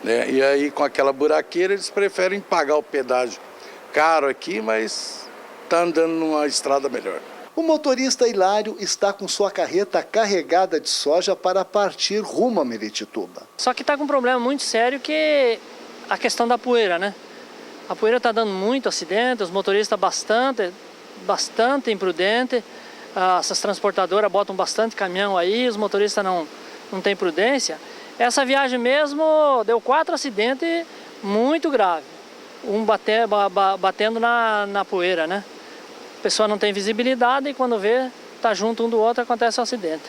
Né? E aí com aquela buraqueira eles preferem pagar o pedágio caro aqui, mas está andando numa estrada melhor. O motorista Hilário está com sua carreta carregada de soja para partir rumo a Miritituba. Só que está com um problema muito sério que é a questão da poeira, né? A poeira está dando muito acidente, os motoristas bastante imprudentes, essas transportadoras botam bastante caminhão aí, os motoristas não têm prudência. Essa viagem mesmo deu 4 acidentes muito graves. Um batendo na poeira, né? A pessoa não tem visibilidade e quando vê, tá junto um do outro, acontece um acidente.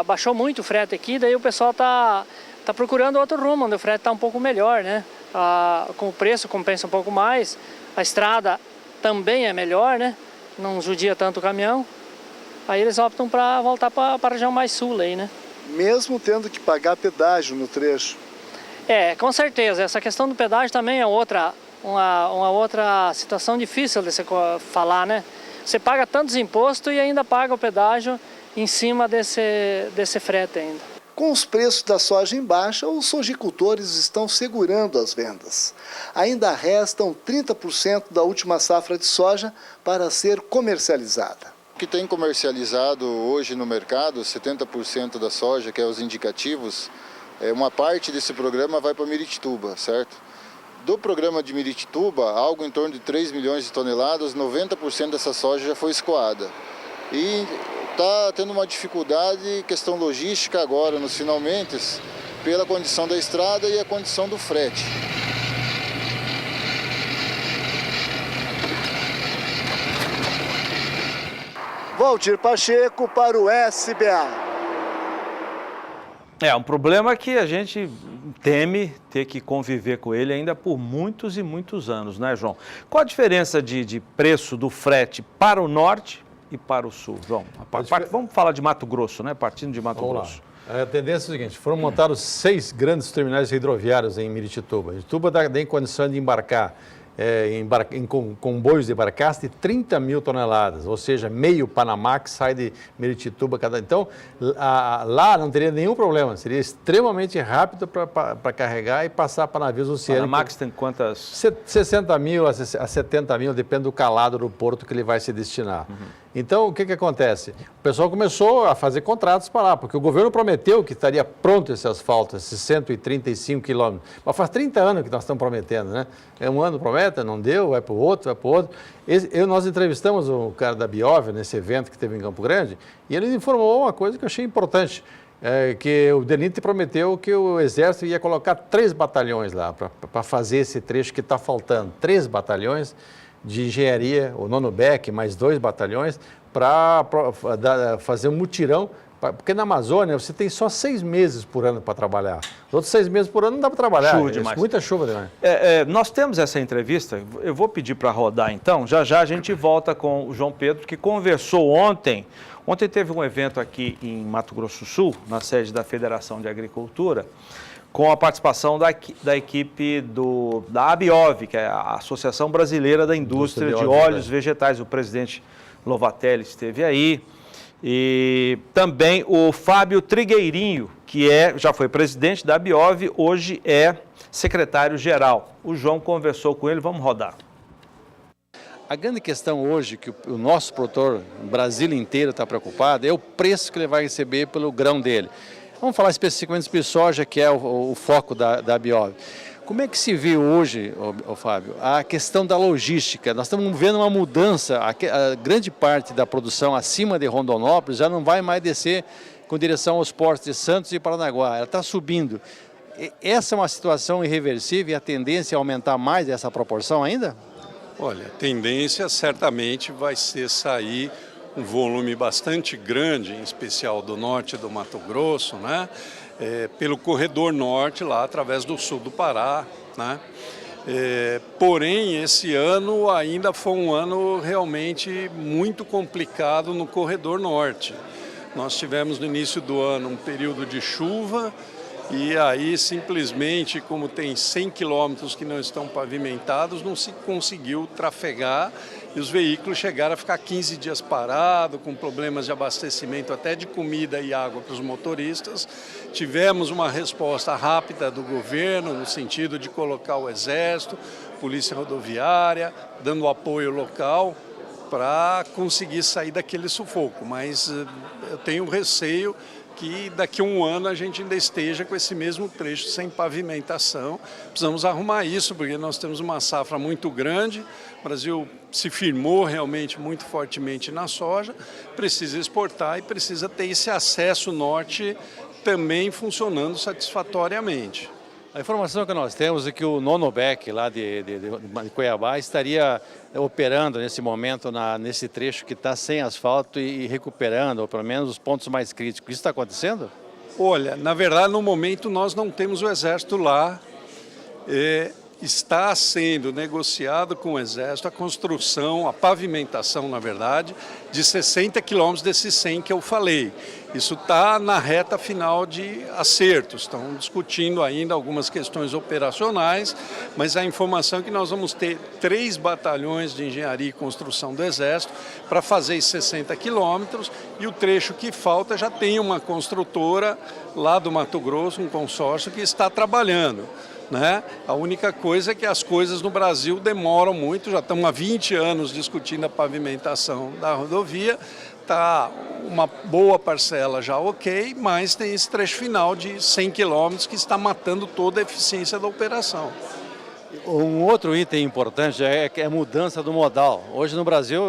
Baixou muito o frete aqui, daí o pessoal tá procurando outro rumo, onde o frete tá um pouco melhor, né? Com o preço compensa um pouco mais, a estrada também é melhor, né? Não judia tanto o caminhão. Aí eles optam para voltar para a região mais sul aí, né? Mesmo tendo que pagar pedágio no trecho. Com certeza. Essa questão do pedágio também é uma outra situação difícil de você falar, né? Você paga tantos impostos e ainda paga o pedágio em cima desse frete ainda. Com os preços da soja em baixa, os sojicultores estão segurando as vendas. Ainda restam 30% da última safra de soja para ser comercializada. O que tem comercializado hoje no mercado, 70% da soja, que é os indicativos, uma parte desse programa vai para Miritituba, certo? Do programa de Miritituba, algo em torno de 3 milhões de toneladas, 90% dessa soja já foi escoada. E está tendo uma dificuldade, questão logística agora, nos finalmente, pela condição da estrada e a condição do frete. Valdir Pacheco para o SBA. É um problema que a gente teme ter que conviver com ele ainda por muitos e muitos anos, né, João? Qual a diferença de preço do frete para o norte e para o sul, João? Vamos falar de Mato Grosso, né? Partindo de Mato Grosso. A tendência é a seguinte: foram montados 6 grandes terminais hidroviários em Miritituba. Miritituba tem condição de embarcar em comboios de barcaça de 30 mil toneladas, ou seja, meio Panamax sai de Miritituba cada. Então, lá não teria nenhum problema, seria extremamente rápido para carregar e passar para navios oceânicos. Panamax tem quantas? 60 mil a 70 mil, depende do calado do porto que ele vai se destinar. Então, o que acontece? O pessoal começou a fazer contratos para lá, porque o governo prometeu que estaria pronto esse asfalto, esses 135 quilômetros. Mas faz 30 anos que nós estamos prometendo, né? Um ano promete, não deu, vai para o outro, vai para o outro. Nós entrevistamos o cara da Bióvia nesse evento que teve em Campo Grande, e ele informou uma coisa que eu achei importante, que o DENIT prometeu que o Exército ia colocar 3 batalhões lá para fazer esse trecho que está faltando. 3 batalhões de engenharia, o 9º BEC, mais 2 batalhões, para fazer um mutirão Porque na Amazônia você tem só 6 meses por ano para trabalhar. Os outros 6 meses por ano não dá para trabalhar. Chuva demais. Muita chuva demais. Nós temos essa entrevista, eu vou pedir para rodar então, já a gente volta com o João Pedro, que conversou ontem. Ontem teve um evento aqui em Mato Grosso do Sul, na sede da Federação de Agricultura, com a participação da equipe da ABIOV, que é a Associação Brasileira da Indústria de Óleos Vegetais. O presidente Lovatelli esteve aí. E também o Fábio Trigueirinho, que já foi presidente da ABIOV, hoje é secretário-geral. O João conversou com ele, vamos rodar. A grande questão hoje, que o nosso produtor, o Brasil inteiro está preocupado, é o preço que ele vai receber pelo grão dele. Vamos falar especificamente de soja, que é o foco da ABIOV. Como é que se vê hoje, Fábio, a questão da logística? Nós estamos vendo uma mudança, a grande parte da produção acima de Rondonópolis já não vai mais descer com direção aos portos de Santos e Paranaguá, ela está subindo. Essa é uma situação irreversível e a tendência é aumentar mais essa proporção ainda? Olha, a tendência certamente vai ser sair um volume bastante grande, em especial do norte do Mato Grosso, né? Pelo corredor norte, lá através do sul do Pará, né? Porém, esse ano ainda foi um ano realmente muito complicado no corredor norte. Nós tivemos no início do ano um período de chuva e aí simplesmente, como tem 100 quilômetros que não estão pavimentados, não se conseguiu trafegar e os veículos chegaram a ficar 15 dias parados, com problemas de abastecimento até de comida e água para os motoristas. Tivemos uma resposta rápida do governo, no sentido de colocar o Exército, Polícia Rodoviária, dando apoio local para conseguir sair daquele sufoco. Mas eu tenho receio que daqui a um ano a gente ainda esteja com esse mesmo trecho sem pavimentação. Precisamos arrumar isso, porque nós temos uma safra muito grande, o Brasil se firmou realmente muito fortemente na soja, precisa exportar e precisa ter esse acesso norte também funcionando satisfatoriamente. A informação que nós temos é que o Nonobec, lá de Cuiabá, estaria operando nesse momento, nesse trecho que está sem asfalto e recuperando, ou pelo menos os pontos mais críticos. Isso está acontecendo? Olha, na verdade, no momento nós não temos o Exército lá. Está sendo negociado com o Exército a construção, a pavimentação, na verdade, de 60 quilômetros desses 100 que eu falei. Isso está na reta final de acertos, estão discutindo ainda algumas questões operacionais, mas a informação é que nós vamos ter 3 batalhões de engenharia e construção do Exército para fazer esses 60 quilômetros e o trecho que falta já tem uma construtora lá do Mato Grosso, um consórcio que está trabalhando. Né? A única coisa é que as coisas no Brasil demoram muito, já estamos há 20 anos discutindo a pavimentação da rodovia, está uma boa parcela já ok, mas tem esse trecho final de 100 quilômetros que está matando toda a eficiência da operação. Um outro item importante é a mudança do modal. Hoje no Brasil,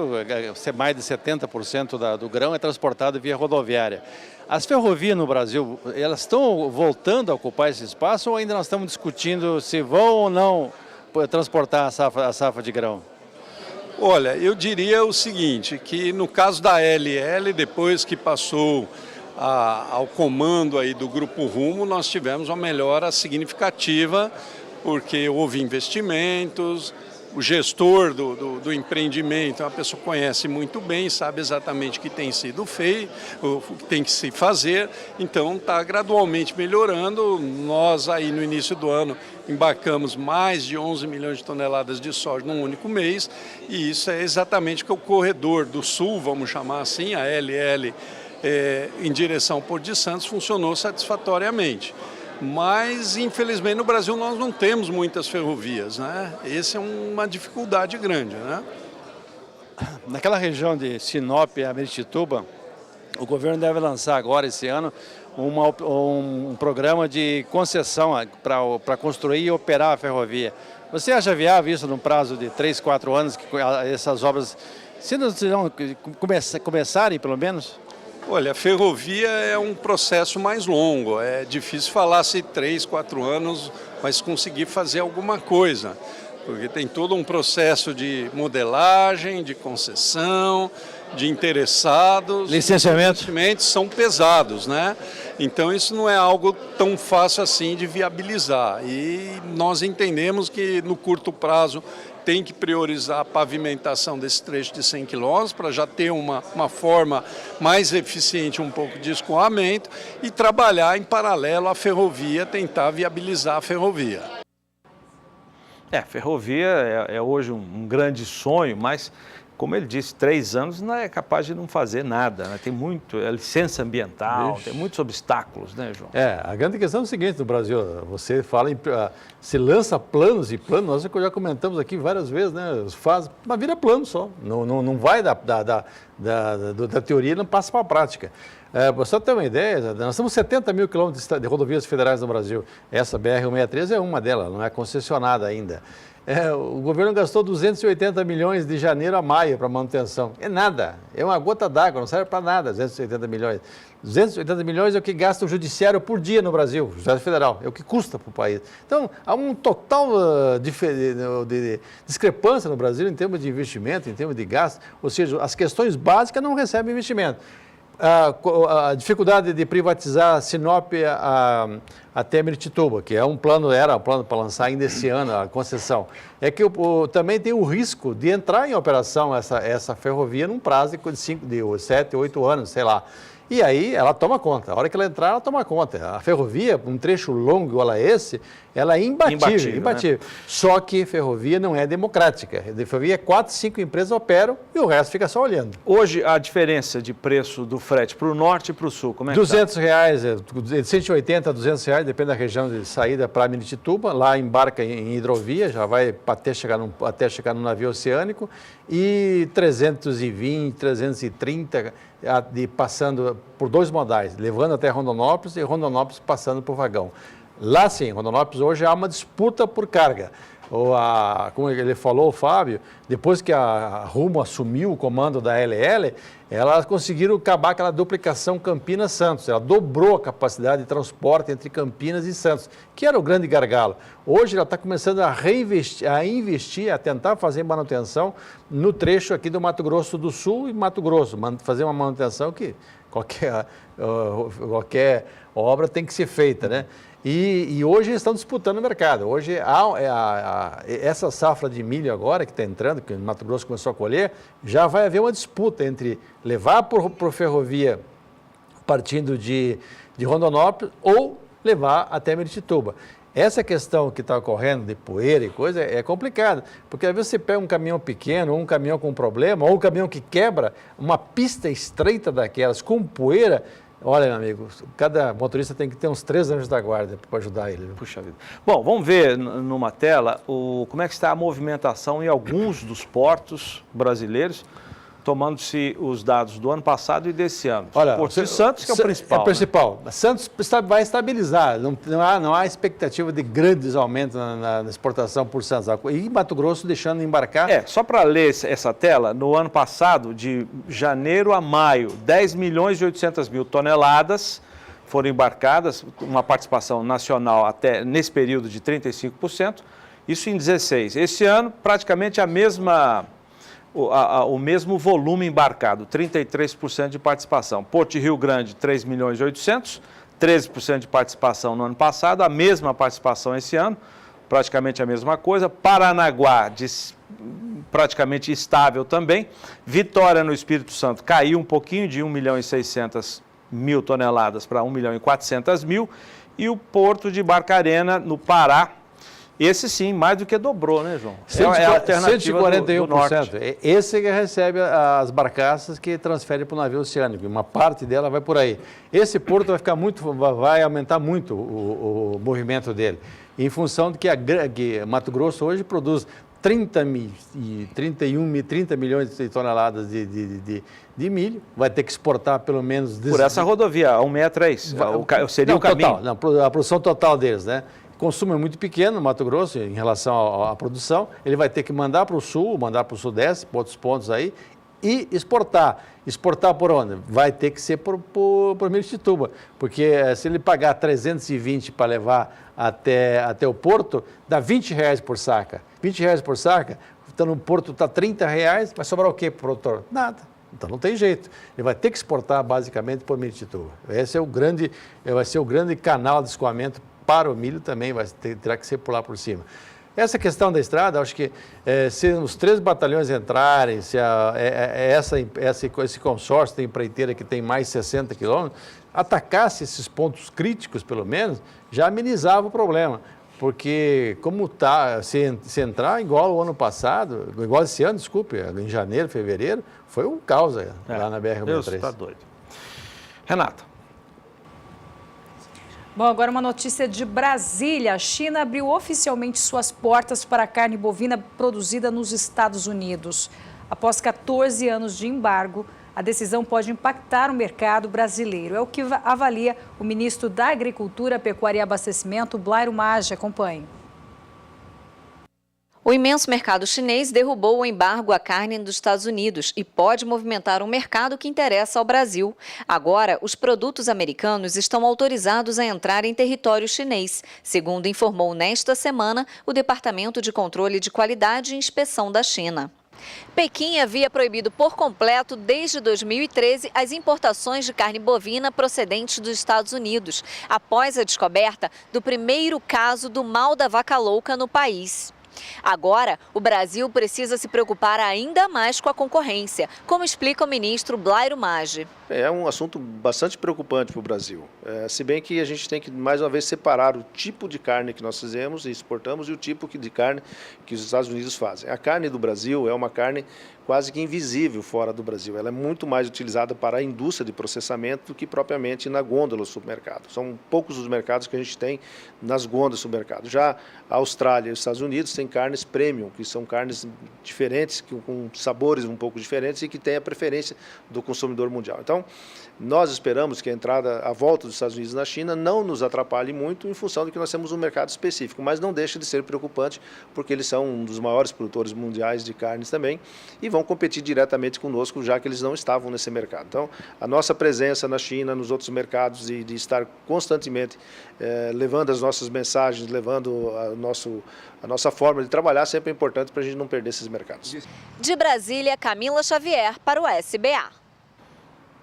mais de 70% do grão é transportado via rodoviária. As ferrovias no Brasil, elas estão voltando a ocupar esse espaço ou ainda nós estamos discutindo se vão ou não transportar a safra de grão? Olha, eu diria o seguinte, que no caso da LL, depois que passou ao comando aí do Grupo Rumo, nós tivemos uma melhora significativa, porque houve investimentos, o gestor do empreendimento é uma pessoa que conhece muito bem, sabe exatamente o que tem sido feito, o que tem que se fazer, então está gradualmente melhorando. Nós aí no início do ano embarcamos mais de 11 milhões de toneladas de soja num único mês, e isso é exatamente que o corredor do sul, vamos chamar assim, a LL, em direção ao Porto de Santos, funcionou satisfatoriamente. Mas, infelizmente, no Brasil nós não temos muitas ferrovias, né? Essa é uma dificuldade grande, né? Naquela região de Sinop e Ameritituba, o governo deve lançar agora, esse ano, um programa de concessão para construir e operar a ferrovia. Você acha viável isso num prazo de 3, 4 anos, que essas obras, se não começarem pelo menos? Olha, a ferrovia é um processo mais longo, é difícil falar se 3, 4 anos vai conseguir fazer alguma coisa, porque tem todo um processo de modelagem, de concessão, de interessados. Licenciamentos são pesados, né? Então isso não é algo tão fácil assim de viabilizar. E nós entendemos que no curto prazo tem que priorizar a pavimentação desse trecho de 100 quilômetros para já ter uma forma mais eficiente, um pouco de escoamento e trabalhar em paralelo à ferrovia, tentar viabilizar a ferrovia. Ferrovia é hoje um grande sonho, mas, como ele disse, 3 anos não é capaz de não fazer nada, né? Tem muito, licença ambiental, tem muitos obstáculos, né, João? A grande questão é o seguinte no Brasil, você fala se lança planos e planos, nós já comentamos aqui várias vezes, né? Mas vira plano só, não vai da teoria, não passa para a prática. Para você ter uma ideia, nós temos 70 mil quilômetros de rodovias federais no Brasil. Essa BR-163 é uma delas, não é concessionada ainda. O governo gastou 280 milhões de janeiro a maio para manutenção. É nada, é uma gota d'água, não serve para nada, 280 milhões. 280 milhões é o que gasta o judiciário por dia no Brasil, o Judiciário Federal, é o que custa para o país. Então, há um total de discrepância no Brasil em termos de investimento, em termos de gasto, ou seja, as questões básicas não recebem investimento. A dificuldade de privatizar Sinop até Miritituba, que era um plano para lançar ainda esse ano a concessão, é que também tem o risco de entrar em operação essa ferrovia num prazo de 7, 8 anos, sei lá. E aí ela toma conta. A hora que ela entrar, ela toma conta. A ferrovia, um trecho longo igual a esse, ela é imbatível. Né? Só que ferrovia não é democrática. A ferrovia, 4, 5 empresas operam e o resto fica só olhando. Hoje, a diferença de preço do frete para o norte e para o sul, como é que R$200, de 180 a R$200, depende da região de saída para Miritituba. Lá embarca em hidrovia, já vai até chegar no navio oceânico. E 320, 330, passando por 2 modais, levando até Rondonópolis e Rondonópolis passando por vagão. Lá sim, Rondonópolis hoje há uma disputa por carga. Como ele falou, o Fábio, depois que a Rumo assumiu o comando da LL, elas conseguiram acabar aquela duplicação Campinas-Santos. Ela dobrou a capacidade de transporte entre Campinas e Santos, que era o grande gargalo. Hoje ela está começando a investir, a tentar fazer manutenção no trecho aqui do Mato Grosso do Sul e Mato Grosso, fazer uma manutenção que qualquer obra tem que ser feita, né? E hoje eles estão disputando o mercado. Hoje, essa safra de milho agora que está entrando, que o Mato Grosso começou a colher, já vai haver uma disputa entre levar por ferrovia partindo de Rondonópolis ou levar até Miritituba. Essa questão que está ocorrendo de poeira e coisa é complicada, porque às vezes você pega um caminhão pequeno, ou um caminhão com problema, ou um caminhão que quebra, uma pista estreita daquelas com poeira. Olha, meu amigo, cada motorista tem que ter uns 3 anjos da guarda para ajudar ele. Puxa vida. Bom, vamos ver numa tela como é que está a movimentação em alguns dos portos brasileiros, tomando-se os dados do ano passado e desse ano. Olha, o Porto de Santos, que é o principal. É o principal. Né? Santos vai estabilizar, não há expectativa de grandes aumentos na exportação por Santos. E Mato Grosso deixando embarcar. Só para ler essa tela, no ano passado, de janeiro a maio, 10 milhões e 800 mil toneladas foram embarcadas, uma participação nacional até nesse período de 35%, isso em 16. Esse ano, praticamente o mesmo volume embarcado, 33% de participação. Porto de Rio Grande, 3 milhões e 800, 13% de participação no ano passado, a mesma participação esse ano, praticamente a mesma coisa. Paranaguá, praticamente estável também. Vitória, no Espírito Santo, caiu um pouquinho, de 1 milhão e 600 mil toneladas para 1 milhão e 400 mil. E o Porto de Barcarena, no Pará, esse sim, mais do que dobrou, né, João? É a alternativa 141%. Do norte. Esse que recebe as barcaças que transferem para o navio oceânico. Uma parte dela vai por aí. Esse porto vai aumentar muito o movimento dele. Em função de que Mato Grosso hoje produz 30 milhões de toneladas de milho, vai ter que exportar pelo menos... Por essa rodovia, 163, seria o caminho. A produção total deles, né? O consumo é muito pequeno no Mato Grosso em relação à produção, ele vai ter que mandar para o sul, mandar para o sudeste, para outros pontos aí, e exportar. Exportar por onde? Vai ter que ser por Miritituba, porque se ele pagar 320 para levar até o porto, dá R$20 por saca. R$20 por saca, então no porto está R$30, vai sobrar o quê para o produtor? Nada. Então não tem jeito. Ele vai ter que exportar basicamente por Miritituba. Esse é vai ser o grande canal de escoamento para o milho também, terá que ser por lá por cima. Essa questão da estrada, acho que se os 3 batalhões entrarem, se esse consórcio de empreiteira que tem mais 60 quilômetros, atacasse esses pontos críticos, pelo menos, já amenizava o problema. Porque como se entrar igual o ano passado, igual esse ano, desculpe, em janeiro, fevereiro, foi um caos lá na BR-163. Deus, está doido. Renata. Bom, agora uma notícia de Brasília. A China abriu oficialmente suas portas para a carne bovina produzida nos Estados Unidos. Após 14 anos de embargo, a decisão pode impactar o mercado brasileiro. É o que avalia o ministro da Agricultura, Pecuária e Abastecimento, Blairo Maggi. Acompanhe. O imenso mercado chinês derrubou o embargo à carne dos Estados Unidos e pode movimentar um mercado que interessa ao Brasil. Agora, os produtos americanos estão autorizados a entrar em território chinês, segundo informou nesta semana o Departamento de Controle de Qualidade e Inspeção da China. Pequim havia proibido por completo, desde 2013, as importações de carne bovina procedentes dos Estados Unidos, após a descoberta do primeiro caso do mal da vaca louca no país. Agora, o Brasil precisa se preocupar ainda mais com a concorrência, como explica o ministro Blairo Maggi. É um assunto bastante preocupante para o Brasil, se bem que a gente tem que, mais uma vez, separar o tipo de carne que nós fizemos e exportamos e o tipo de carne que os Estados Unidos fazem. A carne do Brasil é uma carne quase que invisível fora do Brasil. Ela é muito mais utilizada para a indústria de processamento do que propriamente na gôndola do supermercado. São poucos os mercados que a gente tem nas gôndolas do supermercado. Já a Austrália e os Estados Unidos têm carnes premium, que são carnes diferentes, com sabores um pouco diferentes e que têm a preferência do consumidor mundial. Então, nós esperamos que a volta dos Estados Unidos na China não nos atrapalhe muito em função de que nós temos um mercado específico, mas não deixa de ser preocupante porque eles são um dos maiores produtores mundiais de carnes também e vão competir diretamente conosco, já que eles não estavam nesse mercado. Então, a nossa presença na China, nos outros mercados e de estar constantemente levando as nossas mensagens, levando a nossa forma de trabalhar sempre é importante para a gente não perder esses mercados. De Brasília, Camila Xavier para o SBA.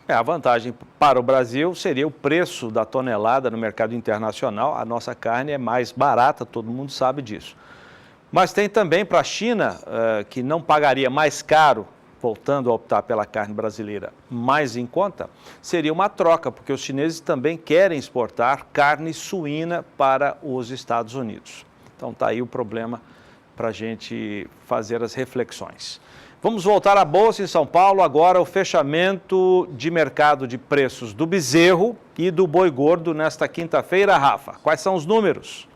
A vantagem para o Brasil seria o preço da tonelada no mercado internacional. A nossa carne é mais barata, todo mundo sabe disso. Mas tem também para a China, que não pagaria mais caro, voltando a optar pela carne brasileira mais em conta, seria uma troca, porque os chineses também querem exportar carne suína para os Estados Unidos. Então está aí o problema para a gente fazer as reflexões. Vamos voltar à Bolsa em São Paulo, agora o fechamento de mercado de preços do bezerro e do boi gordo nesta quinta-feira, Rafa. Quais são os números?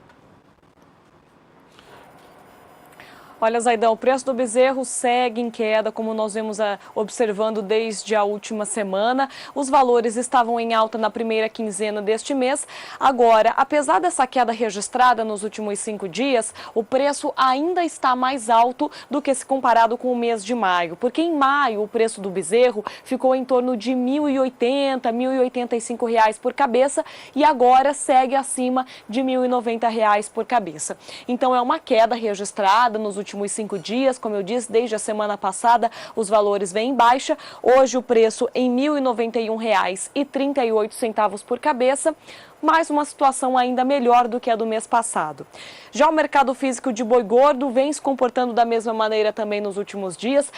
Olha, Zaidão, o preço do bezerro segue em queda, como nós vemos observando desde a última semana. Os valores estavam em alta na primeira quinzena deste mês. Agora, apesar dessa queda registrada nos últimos 5 dias, o preço ainda está mais alto do que se comparado com o mês de maio. Porque em maio, o preço do bezerro ficou em torno de R$ 1.080, R$ 1.085 por cabeça e agora segue acima de R$ 1.090 por cabeça. Então, é uma queda registrada nos últimos 5 dias, como eu disse, desde a semana passada os valores vêm em baixa. Hoje o preço em R$ 1.091,38 por cabeça, mas uma situação ainda melhor do que a do mês passado. Já o mercado físico de boi gordo vem se comportando da mesma maneira também nos últimos dias.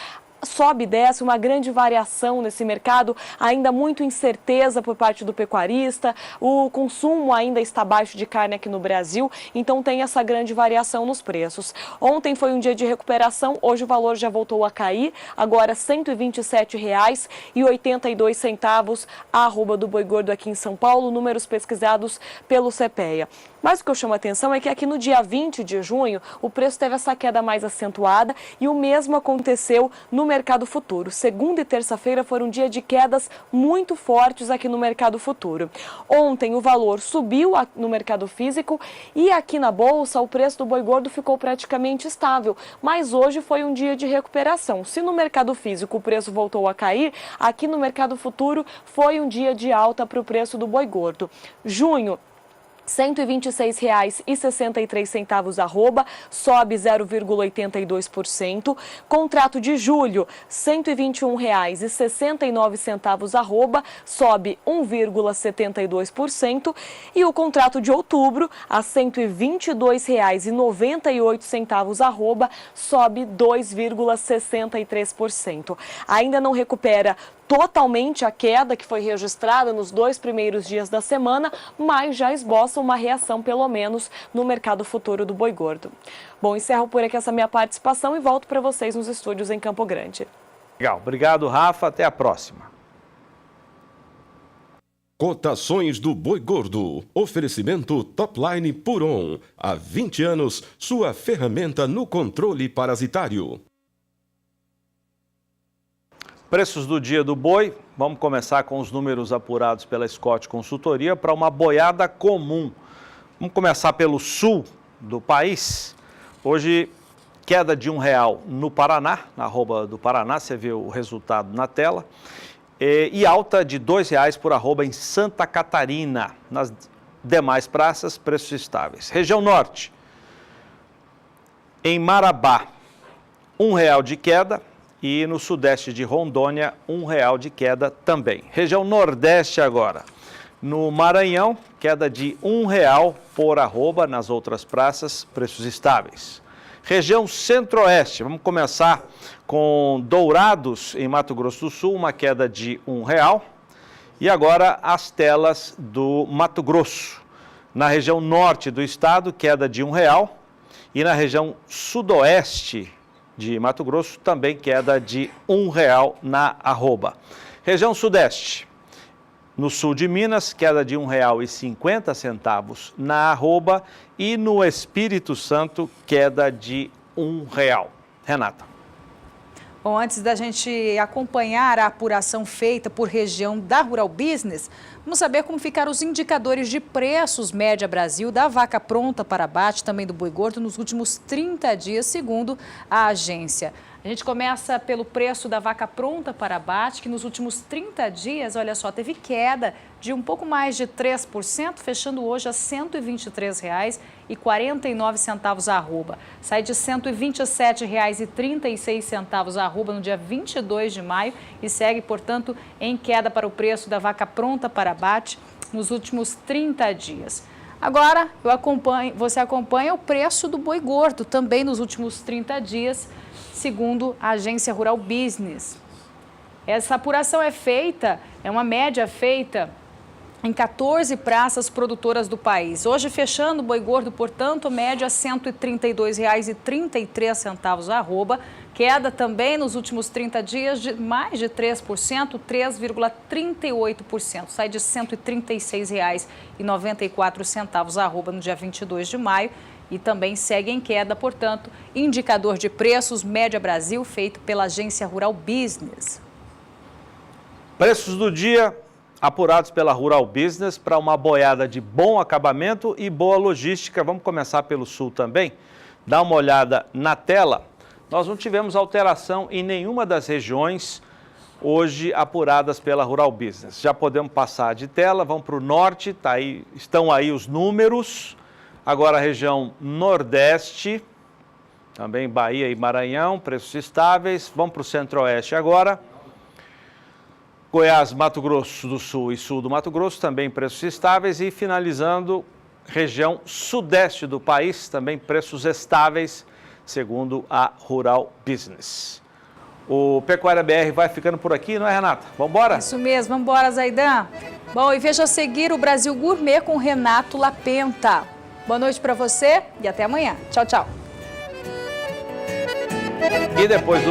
Sobe e desce, uma grande variação nesse mercado, ainda muito incerteza por parte do pecuarista, o consumo ainda está baixo de carne aqui no Brasil, então tem essa grande variação nos preços. Ontem foi um dia de recuperação, hoje o valor já voltou a cair, agora R$ 127,82 a arroba do boi gordo aqui em São Paulo, números pesquisados pelo CPEA. Mas o que eu chamo a atenção é que aqui no dia 20 de junho, o preço teve essa queda mais acentuada e o mesmo aconteceu no mercado futuro. Segunda e terça-feira foram um dia de quedas muito fortes aqui no mercado futuro. Ontem o valor subiu no mercado físico e aqui na bolsa o preço do boi gordo ficou praticamente estável. Mas hoje foi um dia de recuperação. Se no mercado físico o preço voltou a cair, aqui no mercado futuro foi um dia de alta para o preço do boi gordo. Junho R$ 126,63 arroba, sobe 0,82%. Contrato de julho, R$ 121,69 arroba, sobe 1,72%. E o contrato de outubro, a R$ 122,98 arroba, sobe 2,63%. Ainda não recupera totalmente a queda que foi registrada nos 2 primeiros dias da semana, mas já esboça uma reação, pelo menos, no mercado futuro do boi gordo. Bom, encerro por aqui essa minha participação e volto para vocês nos estúdios em Campo Grande. Legal, obrigado, Rafa, até a próxima. Cotações do boi gordo. Oferecimento Topline Puron. Há 20 anos, sua ferramenta no controle parasitário. Preços do dia do boi, vamos começar com os números apurados pela Scott Consultoria para uma boiada comum. Vamos começar pelo sul do país. Hoje, queda de R$1 no Paraná, na arroba do Paraná, você vê o resultado na tela. E alta de R$2 por arroba em Santa Catarina. Nas demais praças, preços estáveis. Região Norte, em Marabá, R$1 de queda. E no sudeste de Rondônia, R$1 de queda também. Região Nordeste agora. No Maranhão, queda de R$1 por arroba, nas outras praças, preços estáveis. Região Centro-Oeste, vamos começar com Dourados, em Mato Grosso do Sul, uma queda de R$1. E agora as telas do Mato Grosso. Na região norte do estado, queda de R$1. E na região sudoeste de Mato Grosso, também queda de R$1 na arroba. Região Sudeste, no sul de Minas, queda de R$1,50 na arroba. E no Espírito Santo, queda de R$1. Renata. Bom, antes da gente acompanhar a apuração feita por região da Rural Business, vamos saber como ficaram os indicadores de preços média Brasil da vaca pronta para abate, também do boi gordo, nos últimos 30 dias, segundo a agência. A gente começa pelo preço da vaca pronta para abate, que nos últimos 30 dias, olha só, teve queda de um pouco mais de 3%, fechando hoje a R$ 123,49 a arroba. Sai de R$ 127,36 a arroba no dia 22 de maio e segue, portanto, em queda para o preço da vaca pronta para abate nos últimos 30 dias. Agora, você acompanha o preço do boi gordo, também nos últimos 30 dias, segundo a agência Rural Business. Essa apuração é uma média feita em 14 praças produtoras do país. Hoje, fechando o boi gordo, portanto, média R$ 132,33 a arroba. Queda também nos últimos 30 dias de mais de 3%, 3,38%. Sai de R$ 136,94 a arroba no dia 22 de maio. E também segue em queda, portanto, indicador de preços média Brasil feito pela agência Rural Business. Preços do dia apurados pela Rural Business para uma boiada de bom acabamento e boa logística. Vamos começar pelo sul também. Dá uma olhada na tela. Nós não tivemos alteração em nenhuma das regiões hoje apuradas pela Rural Business. Já podemos passar de tela, vamos para o norte, estão aí os números. Agora a região Nordeste, também Bahia e Maranhão, preços estáveis. Vamos para o Centro-Oeste agora. Goiás, Mato Grosso do Sul e Sul do Mato Grosso, também preços estáveis. E finalizando, região Sudeste do país, também preços estáveis, segundo a Rural Business. O Pecuária BR vai ficando por aqui, não é, Renata? Vamos embora? Isso mesmo, vamos embora, Zaidan. Bom, e veja a seguir o Brasil Gourmet com Renato Lapenta. Boa noite para você e até amanhã. Tchau, tchau. E depois do